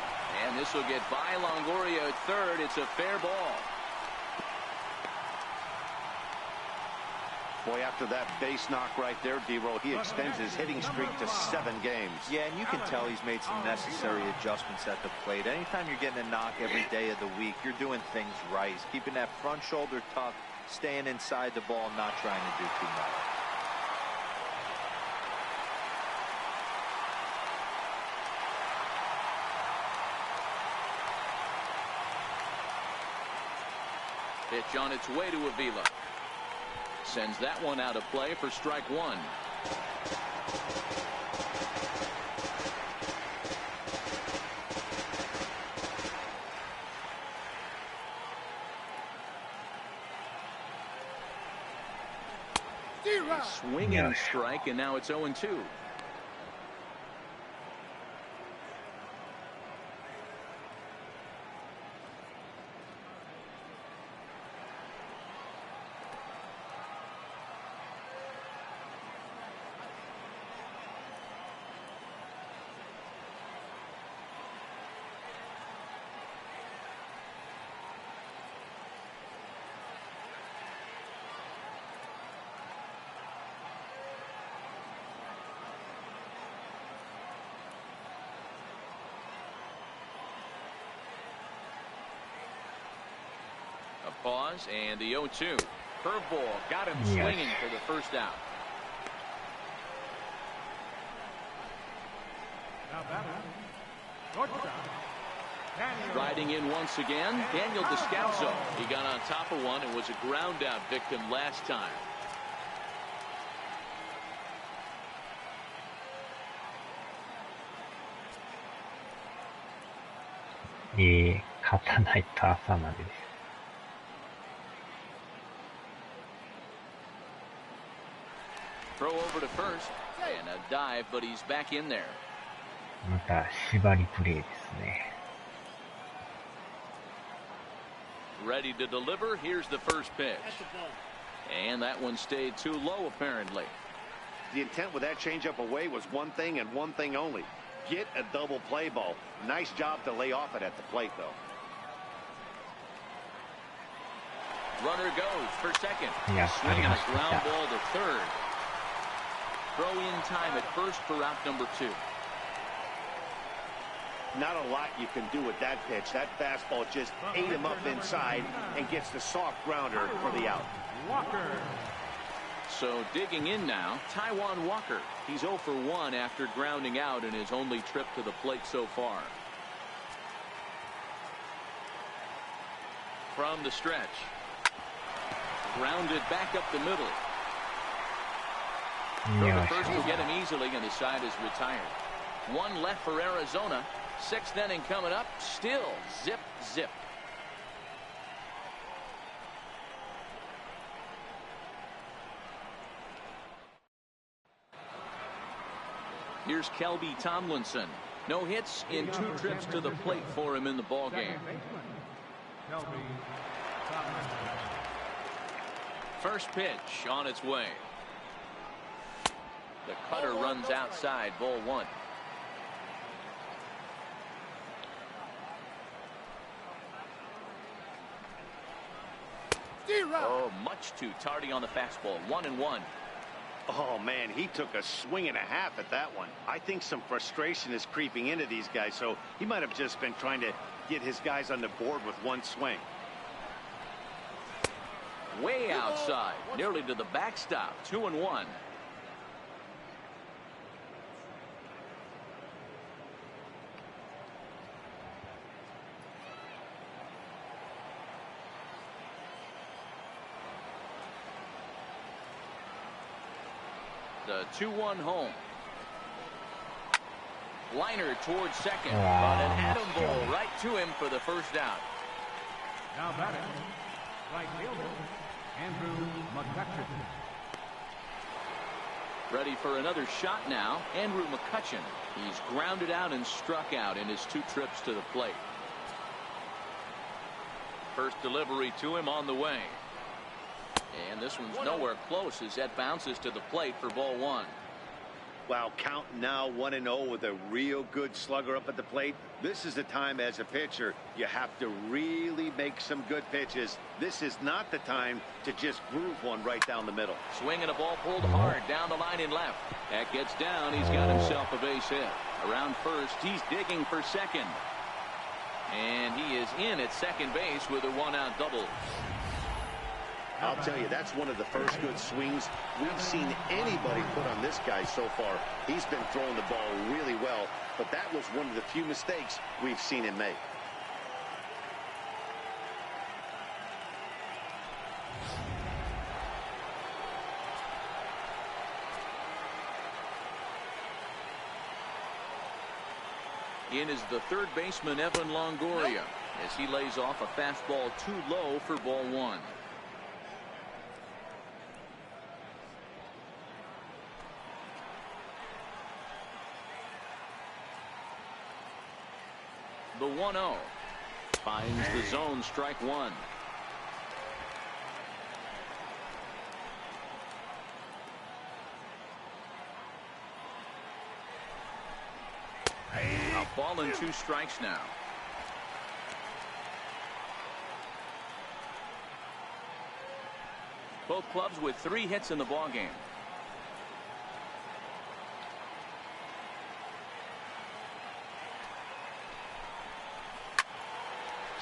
And this will get by Longoria at third. It's a fair ball. Boy, after that base knock right there, D-Roll, he extends his hitting streak to 7 games. Yeah, and you can tell he's made some necessary adjustments at the plate. Anytime you're getting a knock every day of the week, you're doing things right. He's keeping that front shoulder tucked, staying inside the ball, not trying to do too much. Pitch on its way to Avila. Sends that one out of play for strike one. Swinging strike, and now it's 0-2. A pause and the 0-2. Curveball got him swinging for the first out. Riding in once again, Daniel Descalso. He got on top of one and was a ground out victim last time. Throw over to first and a dive, but he's back in there. また縛りプレーですね。 Ready to deliver. Here's the first pitch. And that one stayed too low, apparently. The intent with that changeup away was one thing and one thing only. Get a double play ball. Nice job to lay off it at the plate, though. Runner goes for second. Swinging a ground ball to third. Throw in time at first for out number 2. Not a lot you can do with that pitch. That fastball just ate him up inside and gets the soft grounder for the out. Walker. So digging in now, Taijuan Walker. He's 0 for 1 after grounding out in his only trip to the plate so far. From the stretch. Grounded back up the middle. Throw to first will get him easily, and his side is retired. One left for Arizona. 6th inning coming up. Still zip, zip. Here's Kelby Tomlinson. No hits in 2 trips to the plate for him in the ballgame. First pitch on its way. The cutter runs outside, ball 1. Oh, much too tardy on the fastball. 1-1. Oh, man, he took a swing and a half at that one. I think some frustration is creeping into these guys, so he might have just been trying to get his guys on the board with one swing. Way outside, nearly to the backstop. 2-1. The 2-1 home. Liner towards second, but an atom ball right to him for the first out. Now batting, right fielder, Andrew McCutcheon. Ready for another shot now. Andrew McCutcheon. He's grounded out and struck out in his 2 trips to the plate. First delivery to him on the way. And this one's nowhere close as that bounces to the plate for ball 1. Wow, count now 1-0 with a real good slugger up at the plate. This is the time as a pitcher you have to really make some good pitches. This is not the time to just groove one right down the middle. Swinging a ball pulled hard down the line and left. That gets down. He's got himself a base hit. Around first, he's digging for second. And he is in at second base with a 1-out double. I'll tell you, that's one of the first good swings we've seen anybody put on this guy so far. He's been throwing the ball really well, but that was one of the few mistakes we've seen him make. In is the third baseman, Evan Longoria, as he lays off a fastball too low for ball 1. The 1-0 finds the zone, strike 1. A ball and 2 strikes now. Both clubs with 3 hits in the ballgame.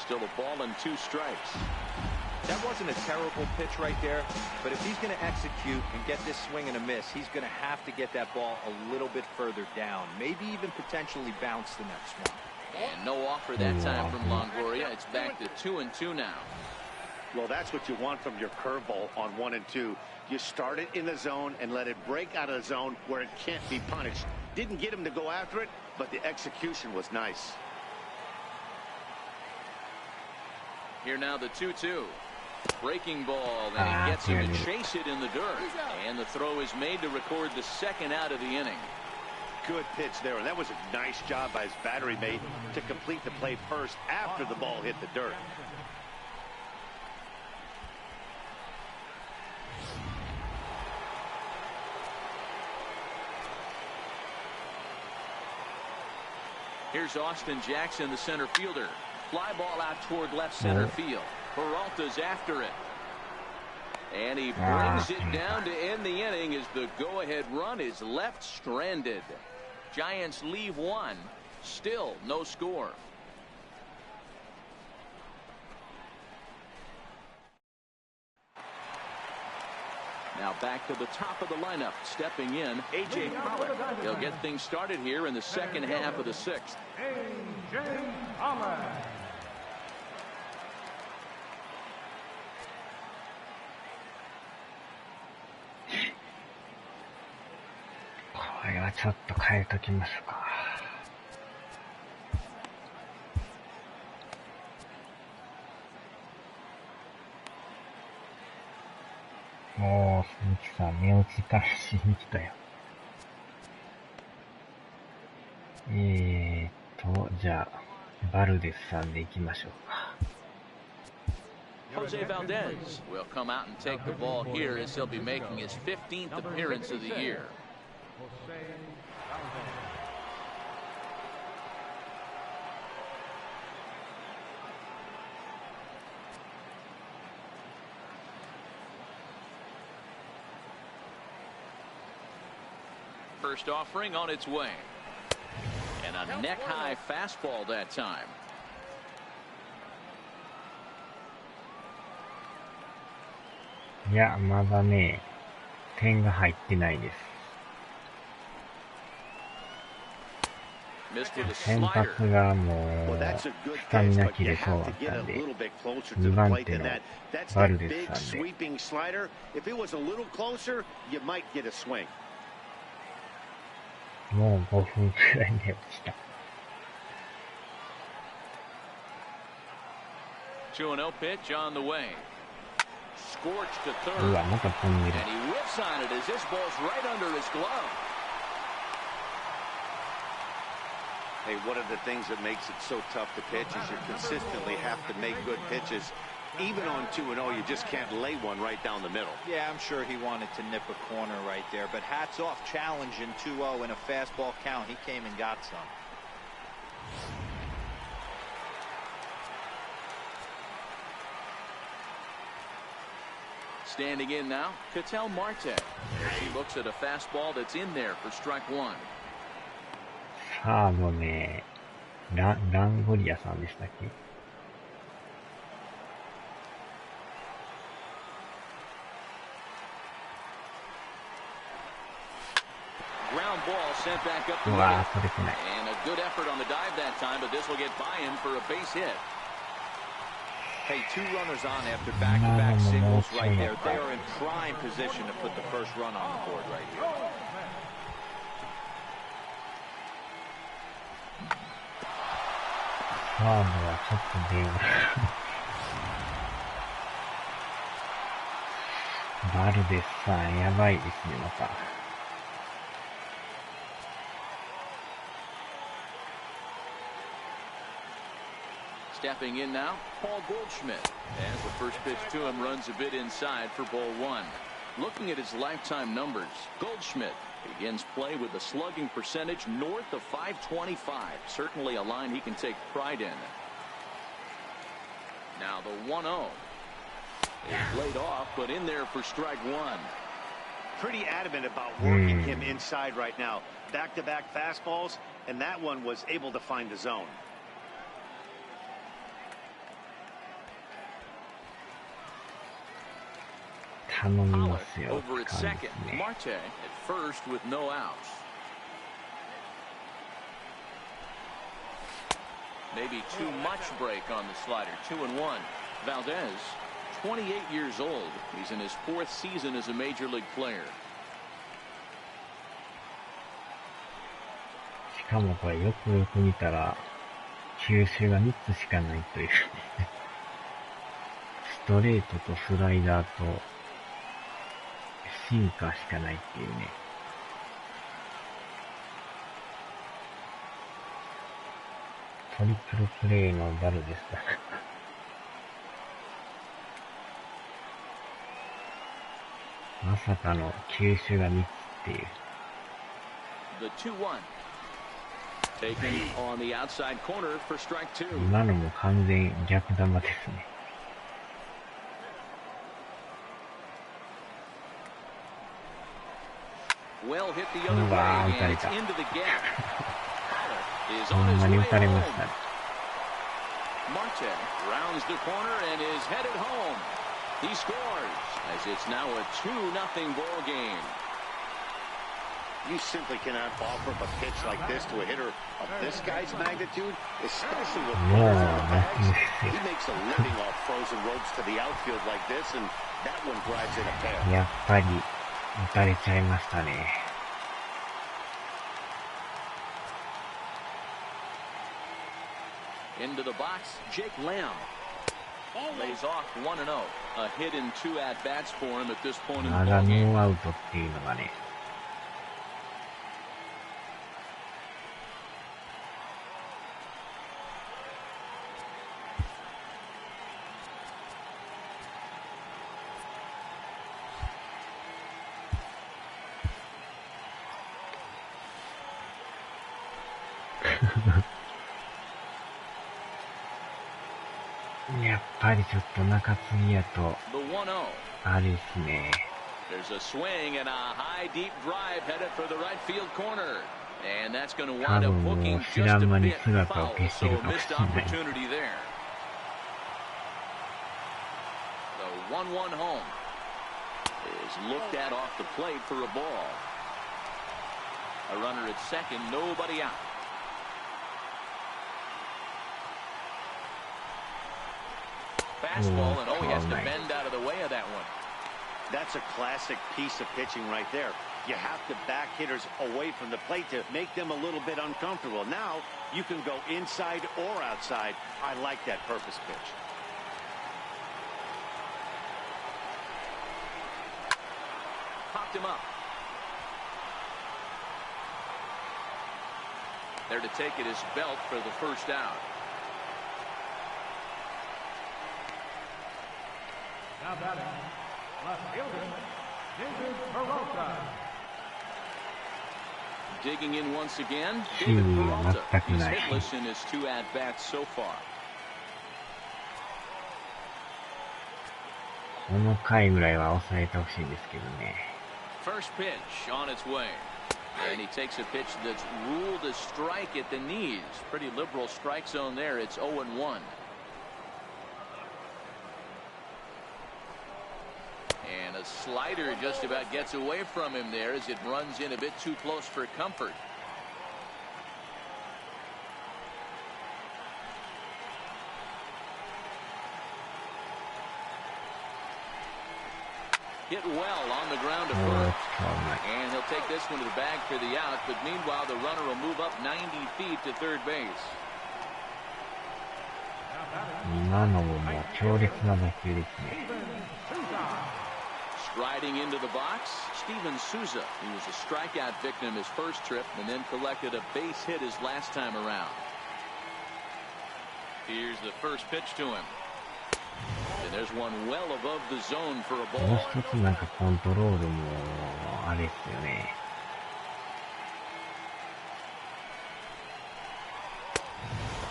Still a ball and 2 strikes. That wasn't a terrible pitch right there, but if he's going to execute and get this swing and a miss, he's going to have to get that ball a little bit further down, maybe even potentially bounce the next one. And no offer that time from Longoria. It's back to 2-2 now. Well, that's what you want from your curveball on 1 and 2. You start it in the zone and let it break out of the zone where it can't be punished. Didn't get him to go after it, but the execution was nice. Here now the 2-2. Breaking ball, and he gets him to chase it in the dirt. And the throw is made to record the 2nd out of the inning. Good pitch there, and that was a nice job by his battery mate to complete the play first after the ball hit the dirt. Here's Austin Jackson, the center fielder. Fly ball out toward left center field. Peralta's after it. And he brings it down to end the inning as the go-ahead run is left stranded. Giants leave 1. Still no score. Now back to the top of the lineup. Stepping in, A.J. Pollock. He'll get things started here in the 2nd half of the 6th. A.J. Pollock.これはちょっと変えときますか。もう、鈴木さん、寝落ちからしに来たよ。じゃあ、バルデスさんで行きましょうか。Jose Valdez will come out and take the ball here as he'll be making his 15th appearance of the year. First offering on its way. And a neck-high fastball that time.いや、まだね、点が入ってないです。先発がもう、スタミナ切れそうだったんで、2番手のバルデスさんで。もう5分くらい寝落ちた。2-0 pitch on the way. scorched to third. うわ、また飛んでる。 And he whips on it as this ball's right under his glove. Hey, one of the things that makes it so tough to pitch is you consistently have to make good pitches. Even on 2-0, you just can't lay one right down the middle. Yeah, I'm sure he wanted to nip a corner right there, but hats off, challenging 2-0 in a fastball count. He came and got some. Standing in now, Ketel Marte. He looks at a fastball that's in there for strike one. サードね、ランゴリアさんでしたっけ？ Ground ball sent back up the う middle. わー、取れてない。 And a good effort on the dive that time, but this will get by him for a base hit. Hey, 2 runners on after back-to-back singles right there. They are in prime position to put the first run on the board right here.サードはちょっと出よう。バルデスさん、やばいですね、また。Stepping in now, Paul Goldschmidt. As the first pitch to him runs a bit inside for ball one. Looking at his lifetime numbers, Goldschmidt begins play with a slugging percentage north of .525. Certainly a line he can take pride in. Now the 1-0 is laid off, but in there for strike one. Pretty adamant about working him inside right now. Back-to-back fastballs, and that one was able to find the zone. Pollock over at second. Marte at first with no outs. Maybe too much break on the slider. 2-1. Valdez, 28 years old. He's in his 4th season as a major league player. しかもこれよくよく見たら球種が3つしかないというストレートとスライダーとシンカーしかないっていうね。トリプルプレーのバルでした。まさかの球種が3つっていう。The 2-1. Taken on the outside corner for strike 2. 今のも完全逆球ですね。Well hit the other way and it's into the gap. Pollock is on his way home. Marte rounds the corner and is headed home. He scores as it's now a 2-0 ball game. You simply cannot offer up a pitch like this to a hitter of this guy's magnitude, especially with runners in the bags. He makes a living off frozen ropes to the outfield like this, and that one drives in a pair. やっぱり打たれちゃいましたね。Into the box, Jake Lamb lays off 1-0. A hit in 2 at-bats for him at this point in the まだ ball ノ game. ーアウトっていうのがね。やっぱりちょっと中継ぎやと、あれですね。There's a swing and a high deep drive headed for the right field corner. And that's going to wind up hooking just a bit foul. So a missed opportunity there. The 1-1 home is looked at off the plate for a ball. A runner at second, nobody out. Fastball, and he has to bend out of the way of that one. That's a classic piece of pitching right there. You have to back hitters away from the plate to make them a little bit uncomfortable. Now you can go inside or outside. I like that purpose pitch. picked him up. There to take it is Belt for the first out. Now batting, left fielder, Peralta. Digging in once again, David Peralta. He's hitless in his 2 at-bats so far. この回ぐらいは抑えてほしいんですけどね。 First pitch on its way. And he takes a pitch that's ruled a strike at the knees. Pretty liberal strike zone there. It's 0-1. And a slider just about gets away from him there as it runs in a bit too close for comfort. Hit well on the ground to first. And he'll take this one to the bag for the out. But meanwhile, the runner will move up 90 feet to third base. 今のももう強烈な打球ですね。 Striding into the box, Steven Souza. He was a strikeout victim his first trip and then collected a base hit his last time around. Here's the first pitch to him. And there's one well above the zone for a もう ball. 一つなんかコントロールもあれですよね。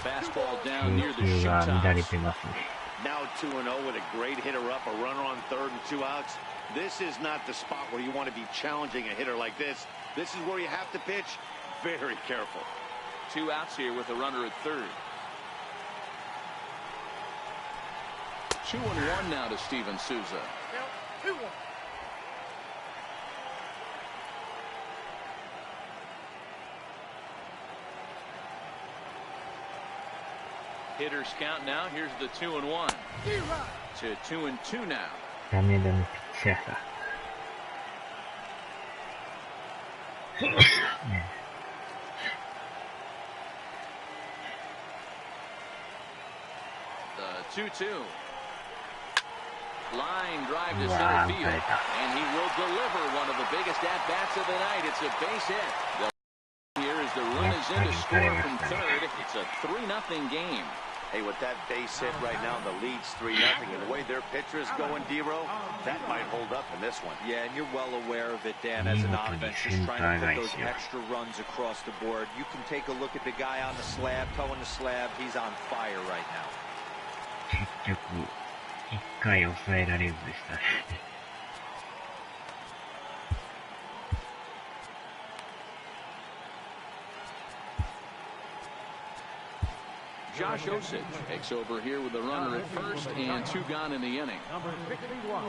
Fastball down near the 球 shoot が乱れ tops. てますね。 Now 2-0 with a great hitter up, a runner on third and 2 outs. This is not the spot where you want to be challenging a hitter like this. This is where you have to pitch very careful. 2 outs here with a runner at third. 2-1 now to Steven Souza. Hitters count now. Here's the 2-1 to 2-2 now. ダメダメピッチャーだ。The 2-2. Line drive to center field. And he will deliver one of the biggest at-bats of the night. It's a base hit. Here as the run is in to score from third. It's a 3-0 game. Hey, with that base hit right now, the lead's 3-0. And the way their pitcher is going, D-Row, that might hold up in this one. Yeah, and you're well aware of it, Dan, as an offense, just trying to put those extra runs across the board. You can take a look at the guy on the slab, toeing the slab. He's on fire right now. 結局、一回抑えられずでしたね。Josh Osich takes over here with the runner at first and 2 gone in the inning. Number 61.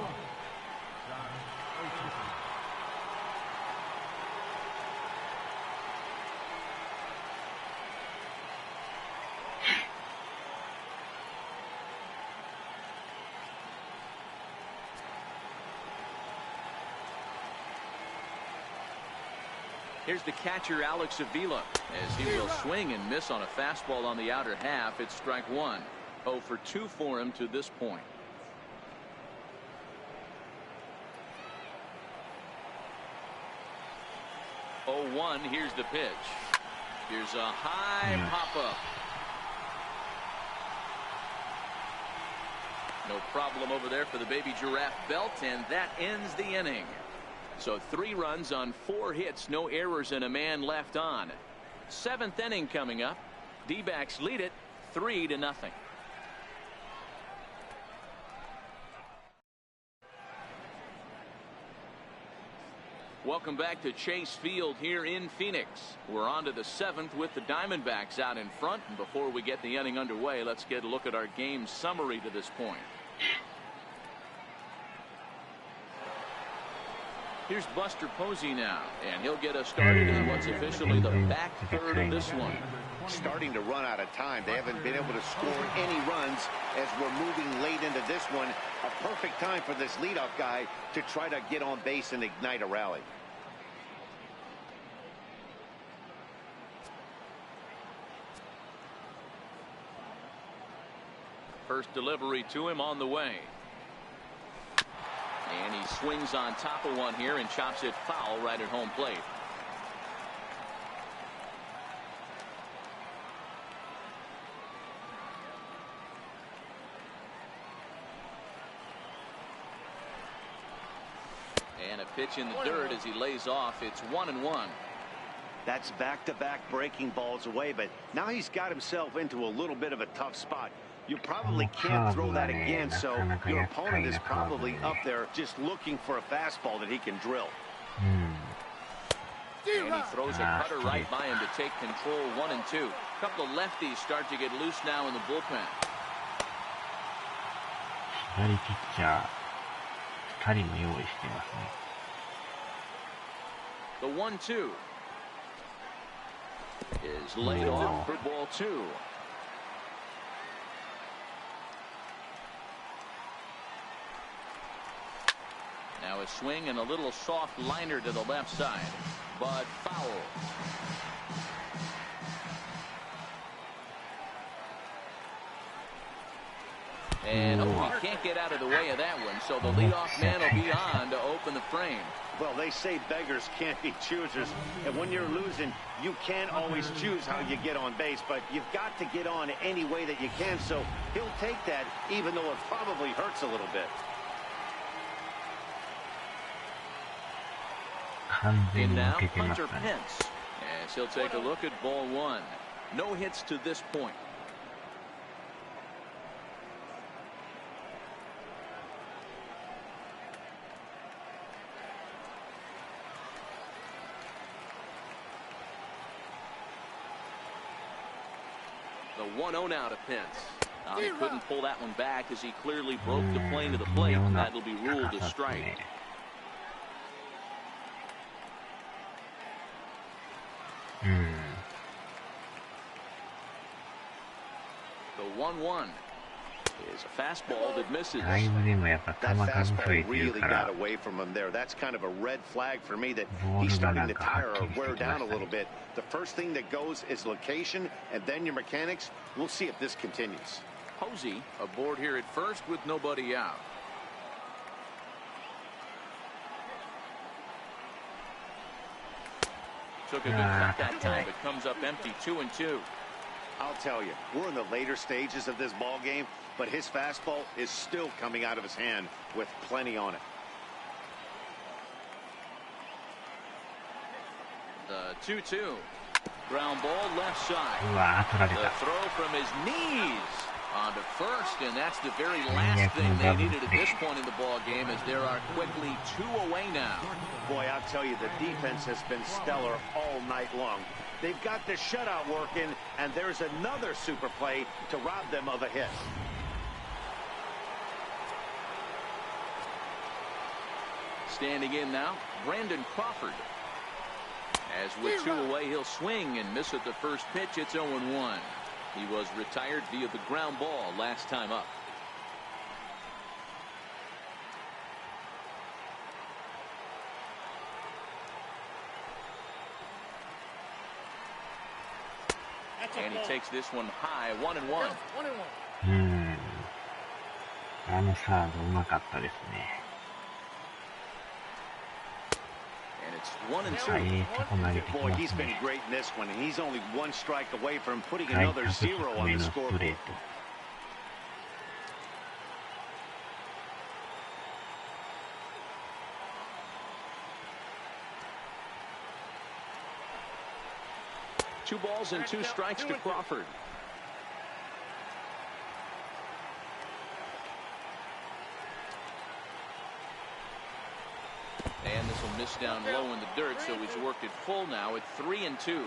Here's the catcher, Alex Avila, as he will swing and miss on a fastball on the outer half. It's strike 1. 0 for 2 for him to this point. Oh, 1. Here's the pitch. Here's a high pop-up. No problem over there for the baby giraffe Belt, and that ends the inning. So 3 runs on 4 hits, no errors, and a man left on. 7th inning coming up. D-backs lead it 3-0. Welcome back to Chase Field here in Phoenix. We're on to the 7th with the Diamondbacks out in front. And before we get the inning underway, let's get a look at our game summary to this point. Here's Buster Posey now, and he'll get us started in what's officially the back third of this one. Starting to run out of time. They haven't been able to score any runs as we're moving late into this one. A perfect time for this leadoff guy to try to get on base and ignite a rally. First delivery to him on the way. And he swings on top of one here and chops it foul right at home plate. And a pitch in the dirt as he lays off. It's 1-1. That's back-to-back breaking balls away, but now he's got himself into a little bit of a tough spot. You probably can't throw that again, so your opponent is probably up there just looking for a fastball that he can drill. And he throws a cutter right by him to take control 1-2. A couple of lefties start to get loose now in the bullpen. 左ピッチャー2人も用意してますね。The 1-2 is laid off for ball 2. Now a swing and a little soft liner to the left side, but foul. And he can't get out of the way of that one, so the leadoff man will be on to open the frame. Well, they say beggars can't be choosers, and when you're losing, you can't always choose how you get on base, but you've got to get on any way that you can, so he'll take that, even though it probably hurts a little bit. And now Hunter Pence, as he'll take a look at ball 1. No hits to this point. The 1-0 now to Pence. He couldn't pull that one back as he clearly broke the plane to the plate, and that'll be ruled a strike. The 1-1 is a fastball that misses. That fastball really got away from him there. That's kind of a red flag for me that he's starting to tire or wear down a little bit. The first thing that goes is location and then your mechanics. We'll see if this continues. Posey aboard here at first with nobody out. Took a good cut that time. It comes up empty, 2-2. I'll tell you, we're in the later stages of this ball game, but his fastball is still coming out of his hand with plenty on it. The 2-2. Ground ball left side. The throw from his knees onto first, and that's the very last thing they needed at this point in the ball game, as there are quickly 2 away now. Boy, I'll tell you, the defense has been stellar all night long. They've got the shutout working, and there's another super play to rob them of a hit. Standing in now, Brandon Crawford. As with 2 away, he'll swing and miss at the first pitch. It's 0-1. He was retired via the ground ball last time up. And he takes this one high, 1-1. あのサードうまかったですね。And it's 1-2. Boy, he's been great in this one, and he's only 1 strike away from putting another 0 on the scoreboard. Two balls and 2 strikes to Crawford. And this will miss down low in the dirt, so he's worked it full now at 3-2.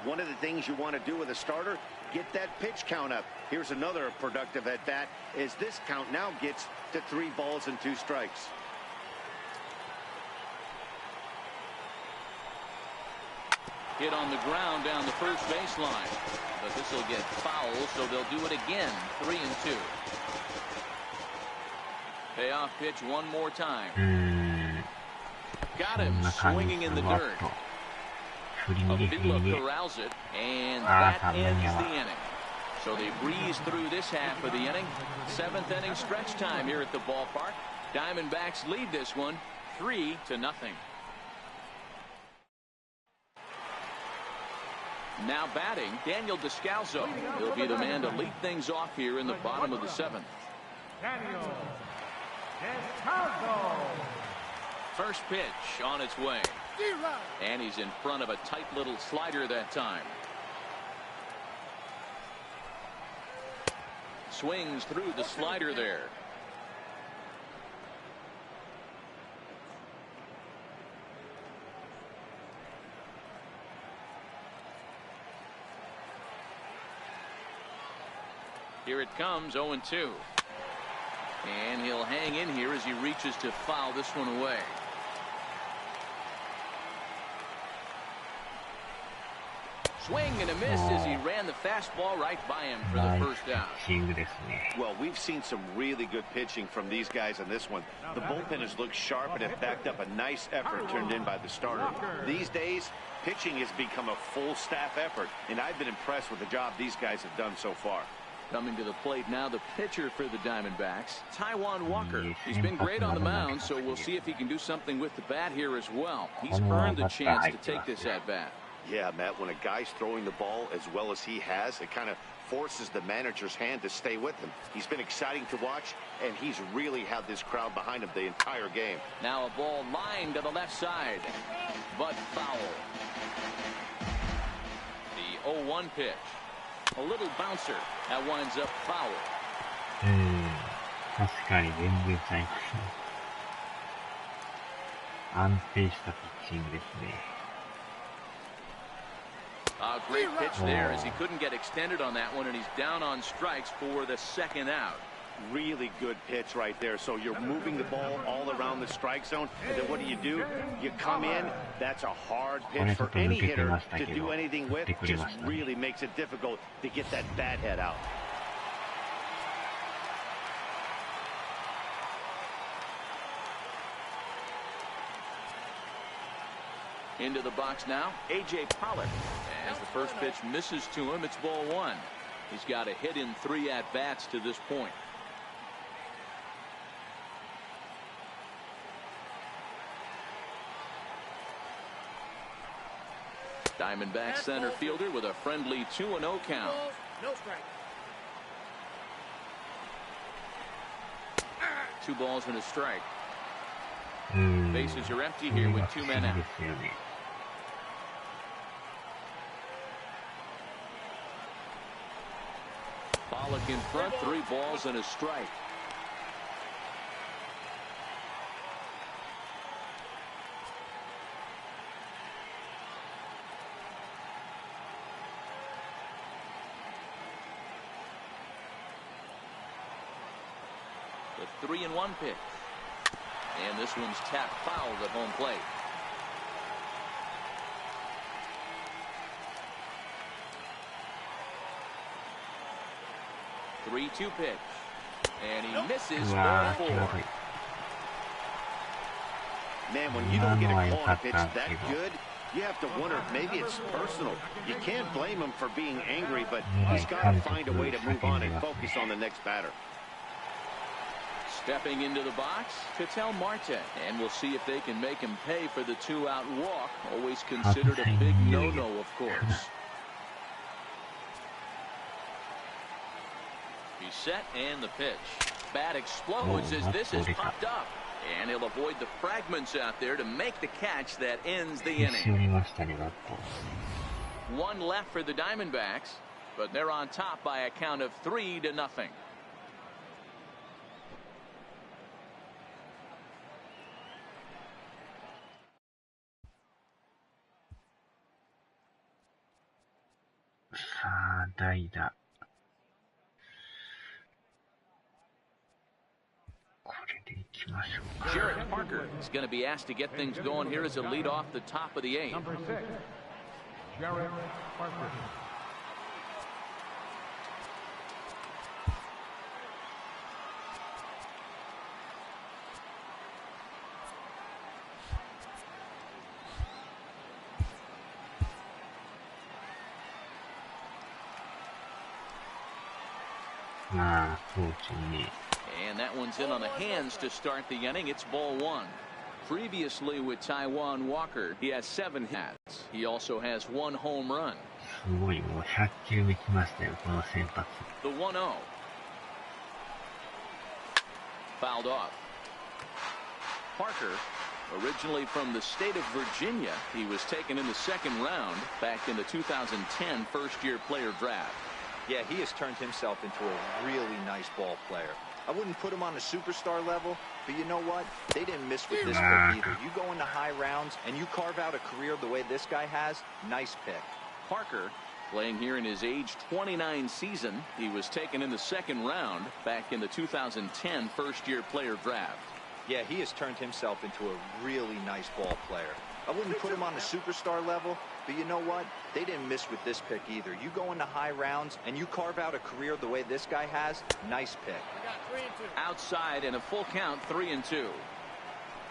One of the things you want to do with a starter, get that pitch count up. Here's another productive at bat, as this count now gets to 3 balls and 2 strikes. Hit on the ground down the first baseline, but this will get foul, so they'll do it again. 3-2. Payoff pitch one more time. Got him swinging in the dirt. Avila corrals it, and that ends the inning. So they breeze through this half of the inning. 7th inning stretch time here at the ballpark. Diamondbacks lead this one 3-0. Now batting, Daniel Descalzo. He'll be the man to lead things off here in the bottom of the 7th. Daniel Descalzo. First pitch on its way. And he's in front of a tight little slider that time. Swings through the slider there. Here it comes, 0-2. And he'll hang in here as he reaches to foul this one away. Swing and a miss as he ran the fastball right by him for the first out. Well, we've seen some really good pitching from these guys on this one. The bullpen has looked sharp and have backed up a nice effort turned in by the starter. These days, pitching has become a full staff effort, and I've been impressed with the job these guys have done so far. Coming to the plate now, the pitcher for the Diamondbacks, Taijuan Walker. He's been great on the mound, so we'll see if he can do something with the bat here as well. He's earned the chance to take this at bat. Yeah, Matt, when a guy's throwing the ball as well as he has, it kind of forces the manager's hand to stay with him. He's been exciting to watch, and he's really had this crowd behind him the entire game. Now a ball lined to the left side, but foul. The 0-1 pitch. A little bouncer. That winds up foul. 確かに全然最高。安定したピッチングですね。A great pitch there as he couldn't get extended on that one, and he's down on strikes for the second out. Really good pitch right there. So you're moving the ball all around the strike zone, and then what do? You come in. That's a hard pitch for any hitter to do anything with. Just really makes it difficult to get that bat head out. Into the box now, A.J. Pollock. As the first pitch misses to him, it's ball 1. He's got a hit in 3 at-bats to this point. Diamondback center fielder with a friendly 2-0 count. No strike. 2 balls and a strike. Bases are empty here with 2 men out. Pollock in front, 3 balls and a strike. The 3-1 pitch. And this one's tapped foul at home plate. The 3-2 pitch. And he misses ball 4. Man, when you don't get a call on a pitch that good, you have to wonder if maybe it's personal. You can't blame him for being angry, but he's got to find a way to move on and focus on the next batter. Stepping into the box, Ketel Marte. And we'll see if they can make him pay for the 2-out walk. Always considered a big no-no, of course. He's set and the pitch. Bat explodes as this is popped up. And he'll avoid the fragments out there to make the catch that ends the inning. 1 left for the Diamondbacks, but they're on top by a count of 3-0. Ⅳ。これでいきましょうか。Jarrett Parker is going to be asked to get things going here as a lead off the top of the 8th. Number 6, Jarrett Parker. And And that one's in on the hands to start the inning. It's ball one. Previously with Taijuan Walker, he has 7 hits. He also has 1 home run. すごい、もう100球目来ましたよ、この先発。The 1-0. Fouled off. Parker, originally from the state of Virginia, he was taken in the 2nd round back in the 2010 first-year player draft. Yeah, he has turned himself into a really nice ball player. I wouldn't put him on a superstar level, but you know what? They didn't miss with this pick either. You go into high rounds and you carve out a career the way this guy has, nice pick. Parker, playing here in his age 29 season, he was taken in the 2nd round back in the 2010 first-year player draft. Yeah, he has turned himself into a really nice ball player. I wouldn't put him on a superstar level, but you know what? They didn't miss with this pick either. You go into high rounds and you carve out a career the way this guy has, nice pick. Outside and a full count, 3-2.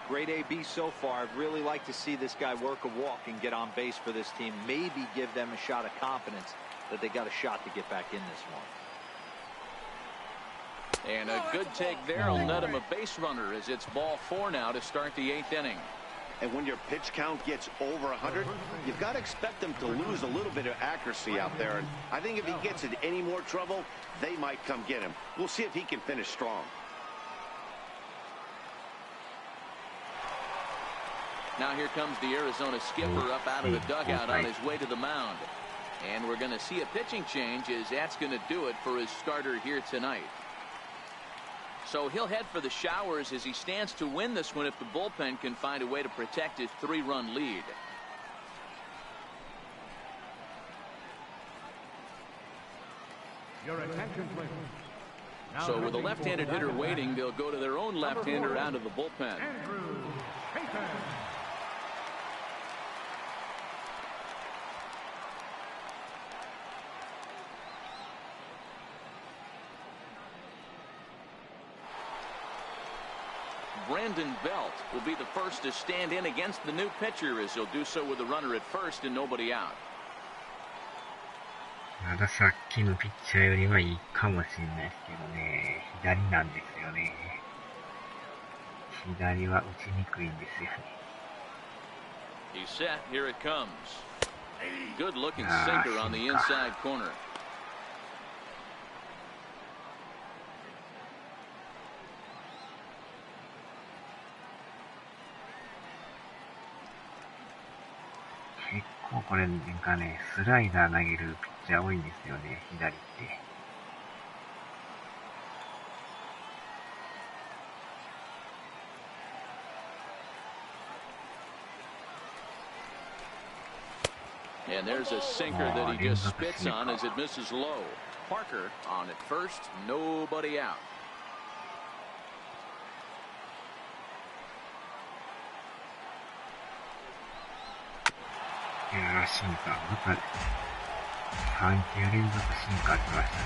Great AB so far. I'd really like to see this guy work a walk and get on base for this team. Maybe give them a shot of confidence that they got a shot to get back in this one. And a good take there will net him a base runner as it's ball 4 now to start the 8th inning. And when your pitch count gets over 100, you've got to expect them to lose a little bit of accuracy out there. And I think if he gets in any more trouble, they might come get him. We'll see if he can finish strong. Now here comes the Arizona skipper up out of the dugout on his way to the mound. And we're going to see a pitching change as that's going to do it for his starter here tonight. So he'll head for the showers as he stands to win this one if the bullpen can find a way to protect his 3-run lead. Your attention, please. So with a left-handed hitter waiting, they'll go to their own left-hander out of the bullpen. Brandon Belt will be the first to stand in against the new pitcher as he'll do so with a runner at first and nobody out. まださっきのピッチャーよりはいいかもしれないですけどね。左なんですよね。左は打ちにくいんですよね。He's set. Here it comes. Good looking sinker on the inside corner.結構これなんかね、スライダー投げるピッチャー多いんですよね、左って。And there's a sinker that he just spits on as it misses low. Parker on at first, nobody out. Yeah, シンカーまた3球連続シンカー来ましたね。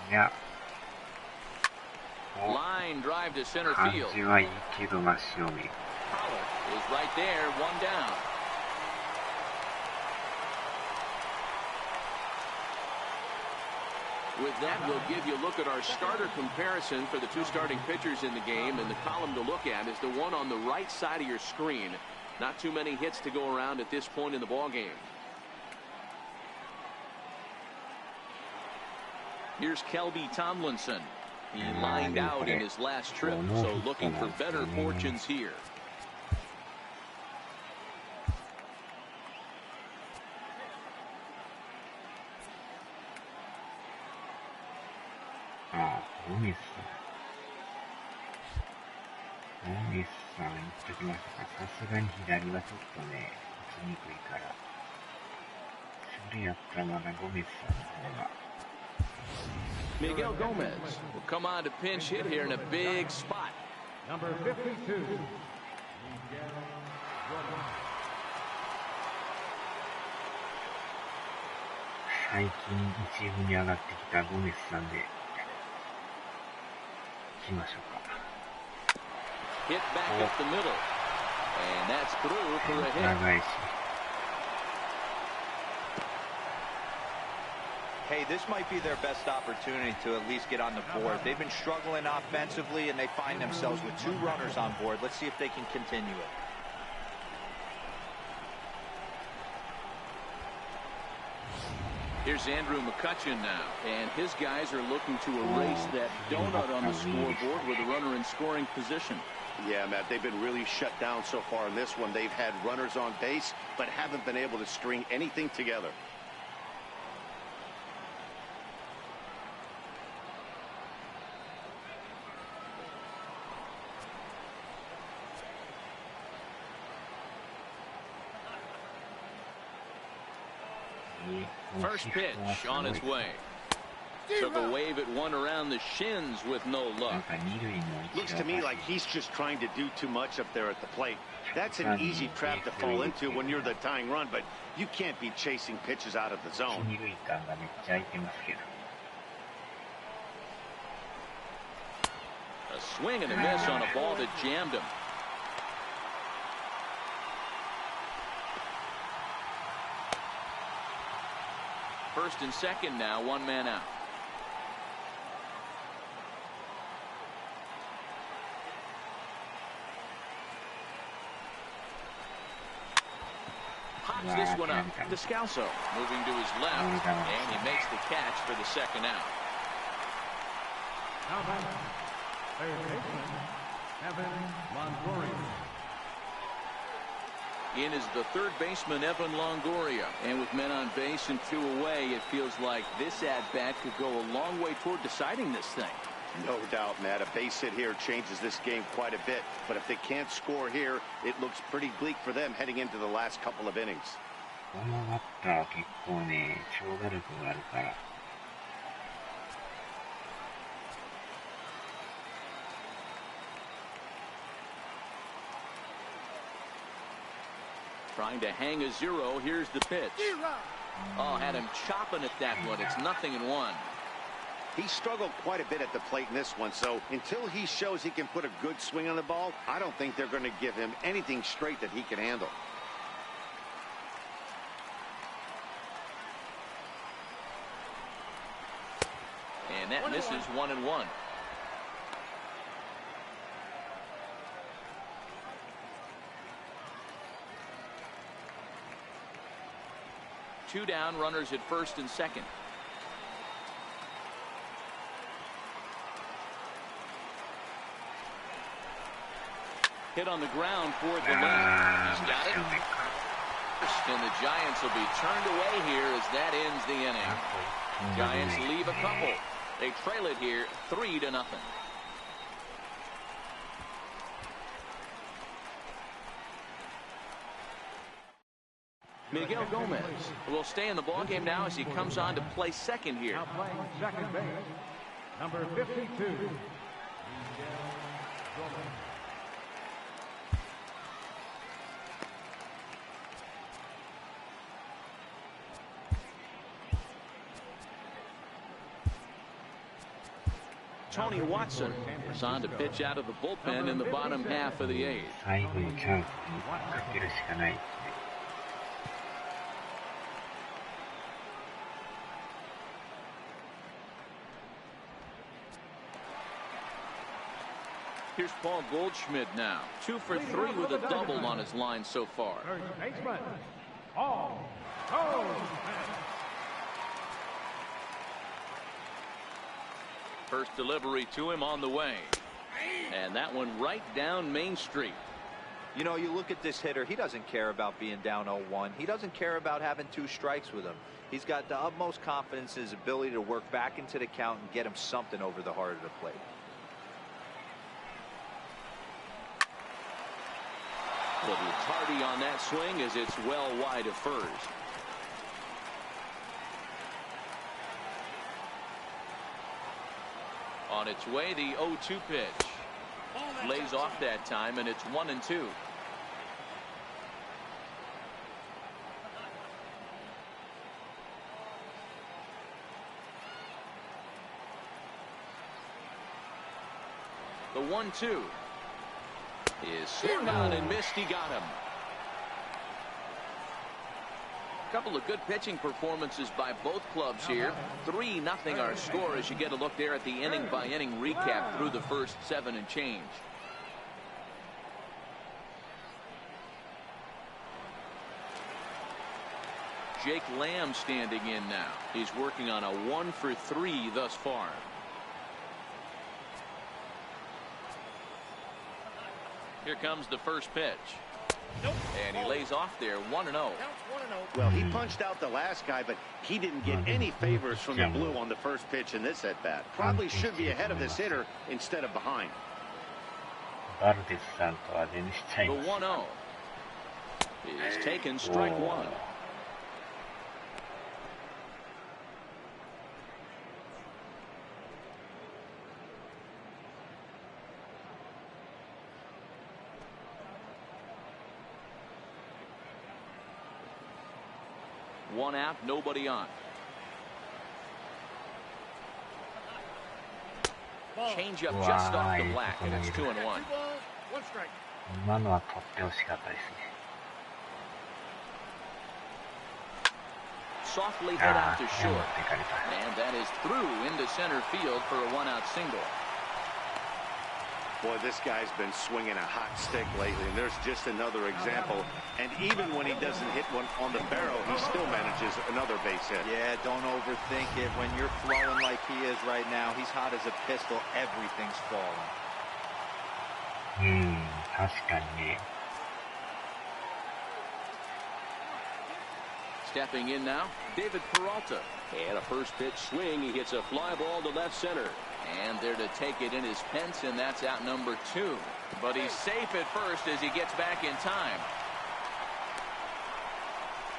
いや、Line drive to center 感 field. じはいいけど真正面。Is right there, 1 down. With that, we'll give you a look at our starter comparison for the 2 starting pitchers in the game, and the column to look at is the one on the right side of your screen. Not too many hits to go around at this point in the ballgame. Here's Kelby Tomlinson. He lined out in his last trip, so looking for better fortunes here. ゴメスさん言っときましたか。さすがに左はちょっとね、打ちにくいから。それやったらまだゴメスさんの方が。Miguel Gomez will come on to pinch hit here in a big spot. Number 52. 最近一部に上がってきたゴメスさんでいきましょうか。Hit back up the middle. And that's through for a hit. Hey, this might be their best opportunity to at least get on the board. They've been struggling offensively, and they find themselves with 2 runners on board. Let's see if they can continue it. Here's Andrew McCutchen now, and his guys are looking to erase that donut on the scoreboard with a runner in scoring position. Yeah, Matt, they've been really shut down so far in this one. They've had runners on base, but haven't been able to string anything together. First pitch on its way. Took a wave at one around the shins with no luck. Looks to me like he's just trying to do too much up there at the plate. That's an easy trap to fall into when you're the tying run, but you can't be chasing pitches out of the zone. A swing and a miss on a ball that jammed him. First and second now, 1 man out. Pops this one up. Descalso moving to his left, and he makes the catch for the second out. Now back, third baseman, Evan Longoria. In is the third baseman, Evan Longoria. And with men on base and 2 away, it feels like this at-bat could go a long way toward deciding this thing. No doubt, Matt. A base hit here changes this game quite a bit. But if they can't score here, it looks pretty bleak for them heading into the last couple of innings. Trying to hang a 0. Here's the pitch. Oh, had him chopping at that one. It's 0-1. He struggled quite a bit at the plate in this one, so until he shows he can put a good swing on the ball, I don't think they're going to give him anything straight that he can handle. And that misses 1-1. Two down, runners at first and second. Hit on the ground for the left. He's got it. And the Giants will be turned away here as that ends the inning. Giants leave a couple. They trail it here 3-0. Miguel Gomez will stay in the ballgame now as he comes on to play second here. Now playing second base, number 52. Miguel Gomez. Tony Watson is on to pitch out of the bullpen in the bottom half of the 8th. Here's Paul Goldschmidt now. 2 for 3 with a double on his line so far. First baseman, Paul Goldschmidt. First delivery to him on the way. And that one right down Main Street. You know, you look at this hitter, he doesn't care about being down 0-1. He doesn't care about having 2 strikes with him. He's got the utmost confidence in his ability to work back into the count and get him something over the heart of the plate. Little tardy on that swing as it's well wide of first. On its way, the 0-2 pitch. Lays off that time, and it's 1-2. The 1-2. is swung on and missed. He got him. A couple of good pitching performances by both clubs here. 3-0 our score as you get a look there at the inning-by-inning recap through the first 7 and change. Jake Lamb standing in now. He's working on a 1-for-3 thus far. Here comes the first pitch. And he lays off there, 1-0. Well, he punched out the last guy, but he didn't get any favors from the blue on the first pitch in this at-bat. Probably should be ahead of this hitter instead of behind. The 1-0 is taken, strike one. One out, nobody on. Change up just off the black, and it's 2-1. 今のは取ってほしかったですね。 Softly hit out to short, and that is through into center field for a 1-out single. Boy, this guy's been swinging a hot stick lately, and there's just another example. And even when he doesn't hit one on the barrel, he still manages another base hit. Yeah, don't overthink it. When you're flowing like he is right now, he's hot as a pistol. Everything's falling. 確かにね。 Stepping in now, David Peralta. And a first pitch swing. He hits a fly ball to left center. And there to take it in his Pence, and that's out number 2. But he's safe at first as he gets back in time.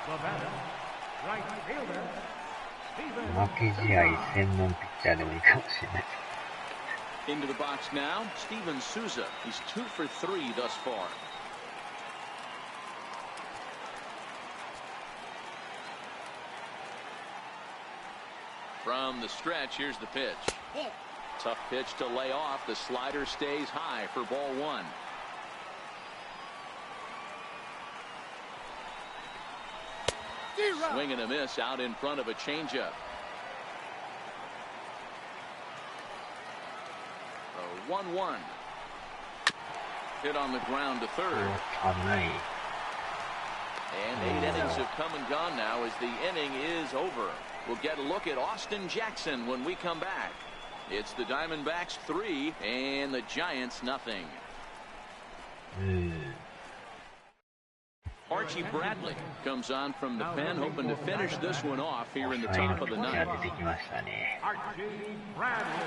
The batter, right fielder, 負け試合専門ピッチャーでもいいかもしれない。 Into the box now, Steven Souza. He's 2 for 3 thus far. From the stretch, here's the pitch. Tough pitch to lay off. The slider stays high for ball 1. Swing and a miss out in front of a changeup. A 1-1. Hit on the ground to third. And 8 innings have come and gone now as the inning is over. We'll get a look at Austin Jackson when we come back. It's the Diamondbacks 3 and the Giants nothing. Archie Bradley comes on from the pen, hoping to finish this one off here in the top of the 9th. Archie Bradley.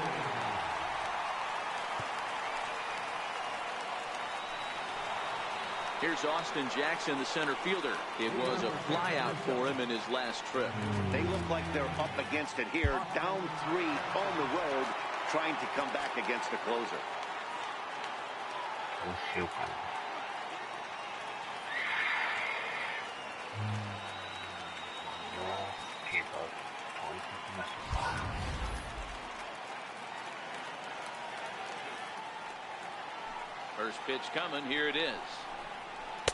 Here's Austin Jackson, the center fielder. It was a flyout for him in his last trip. They look like they're up against it here, down 3 on the road, trying to come back against the closer. どうしようかな。けど、置いてきましょうか。First pitch coming, here it is.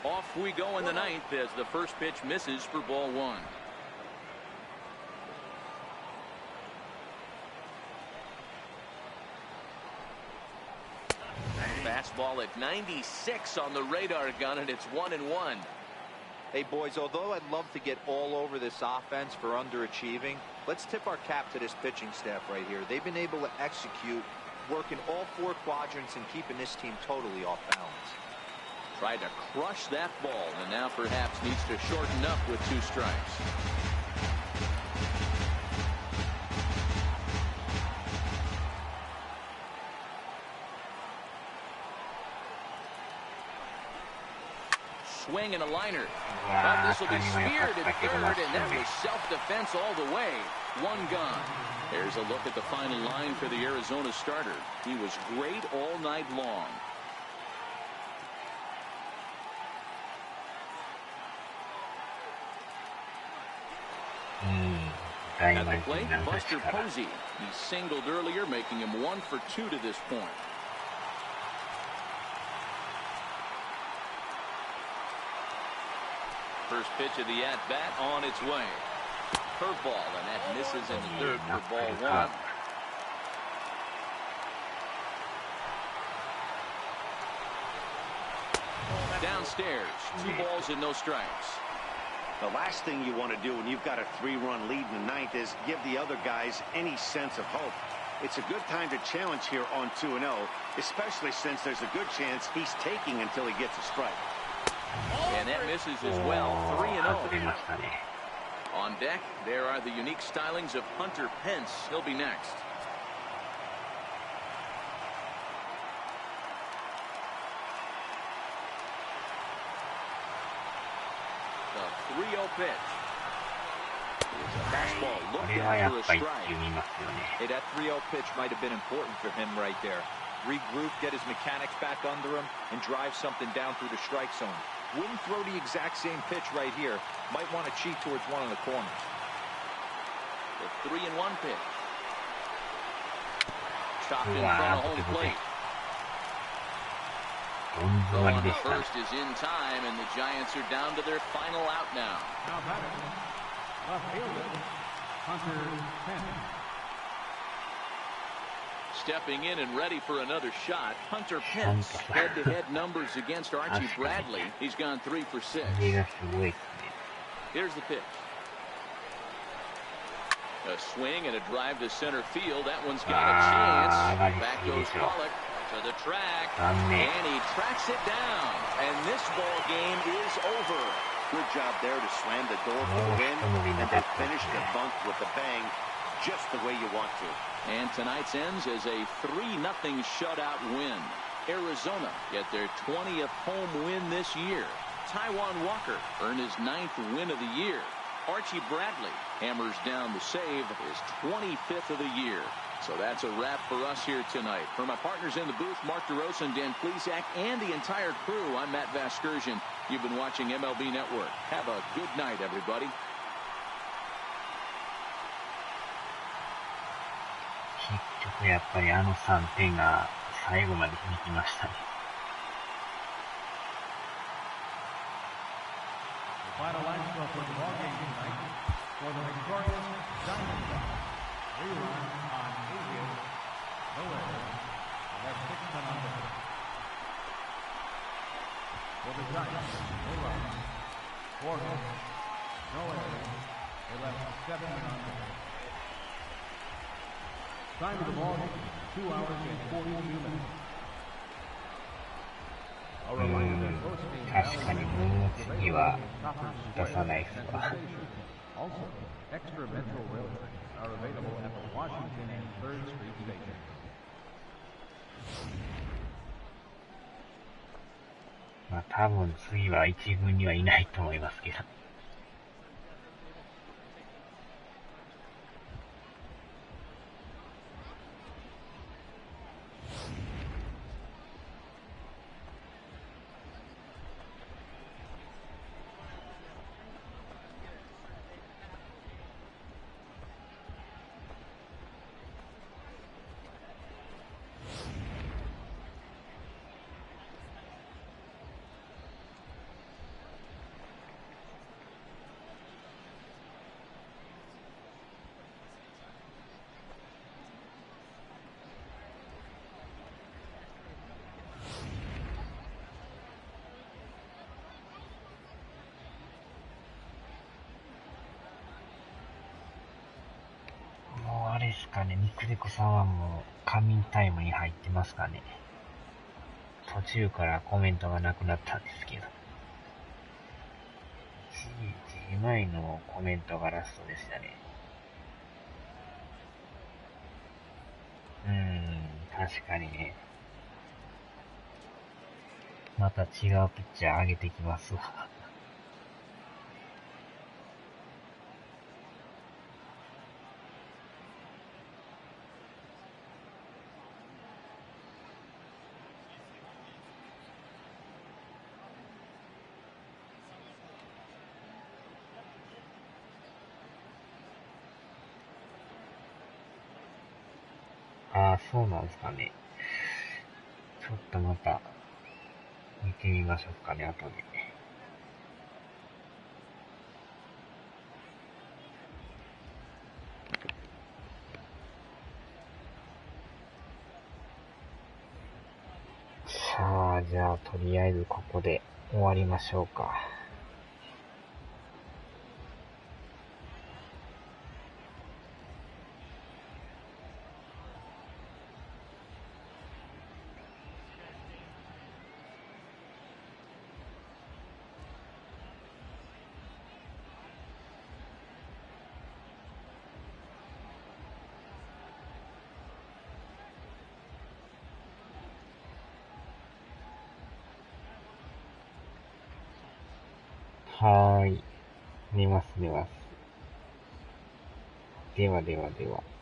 Off we go in the 9th as the first pitch misses for ball 1. Fastball at 96 on the radar gun, and it's 1-1. Hey, boys, although I'd love to get all over this offense for underachieving, let's tip our cap to this pitching staff right here. They've been able to execute, working all 4 quadrants and keeping this team totally off balance. Tried to crush that ball, and now perhaps needs to shorten up with 2 strikes. Swing and a liner. But this will be speared at third, and that was self-defense all the way. 1 gone. There's a look at the final line for the Arizona starter. He was great all night long. At the plate, Buster Posey. He singled earlier, making him 1 for 2 to this point. First pitch of the at-bat on its way. Curveball, and that misses in the third for ball one. Downstairs, 2 balls and no strikes. The last thing you want to do when you've got a 3-run lead in the ninth is give the other guys any sense of hope. It's a good time to challenge here on 2-0, especially since there's a good chance he's taking until he gets a strike. And that misses as well, 3-0. On deck, there are the unique stylings of Hunter Pence. He'll be next. The 3-0 pitch. It's a fastball looking for a strike. Hey, that 3-0 pitch might have been important for him right there. Regroup, get his mechanics back under him, and drive something down through the strike zone. Wouldn't throw the exact same pitch right here. Might want to cheat towards one of the corners. The 3-1 pitch. Chopped in front of home plate. Going to first is in time, and the Giants are down to their final out now. Now batting, left fielder, Hunter Pence. Stepping in and ready for another shot, Hunter Pence. Head-to-head numbers against Archie Bradley. He's gone 3 for 6. Here's the pitch. A swing and a drive to center field. That one's got a chance. Back goes Pollock to the track, and he tracks it down. And this ball game is over. Good job there to slam the door for the win, and then finish the bunt with a bang, just the way you want to. And tonight's ends as a 3-0 shutout win. Arizona get their 20th home win this year. Taijuan Walker earned his 9th win of the year. Archie Bradley hammers down the save, his 25th of the year. So that's a wrap for us here tonight. For my partners in the booth, Mark DeRosa and Dan Plesac, and the entire crew, I'm Matt Vasgersian. You've been watching MLB Network. Have a good night, everybody. Final line score for the ball game tonight for the victorious Giants. 3-run on Ⅳ. No error. Left 6 men on base. For the Giants, no runs, 4 hits, no errors. They left 7 men on base. Time of the ball game, 2 hours and 42 minutes. A reminder that post game also, extra Metro rail tickets are available at the Washington and 3rd Street station. まあ多分次は一軍にはいないと思いますけど。あれですかね、ニクデコさんはもう仮眠タイムに入ってますかね。途中からコメントがなくなったんですけど。1時前のコメントがラストでしたね。確かにね。また違うピッチャー上げてきますわ。ああ、そうなんですかね。ちょっとまた見てみましょうかね、後で。じゃあ、とりあえずここで終わりましょうか。はーい。寝ます。ではでは。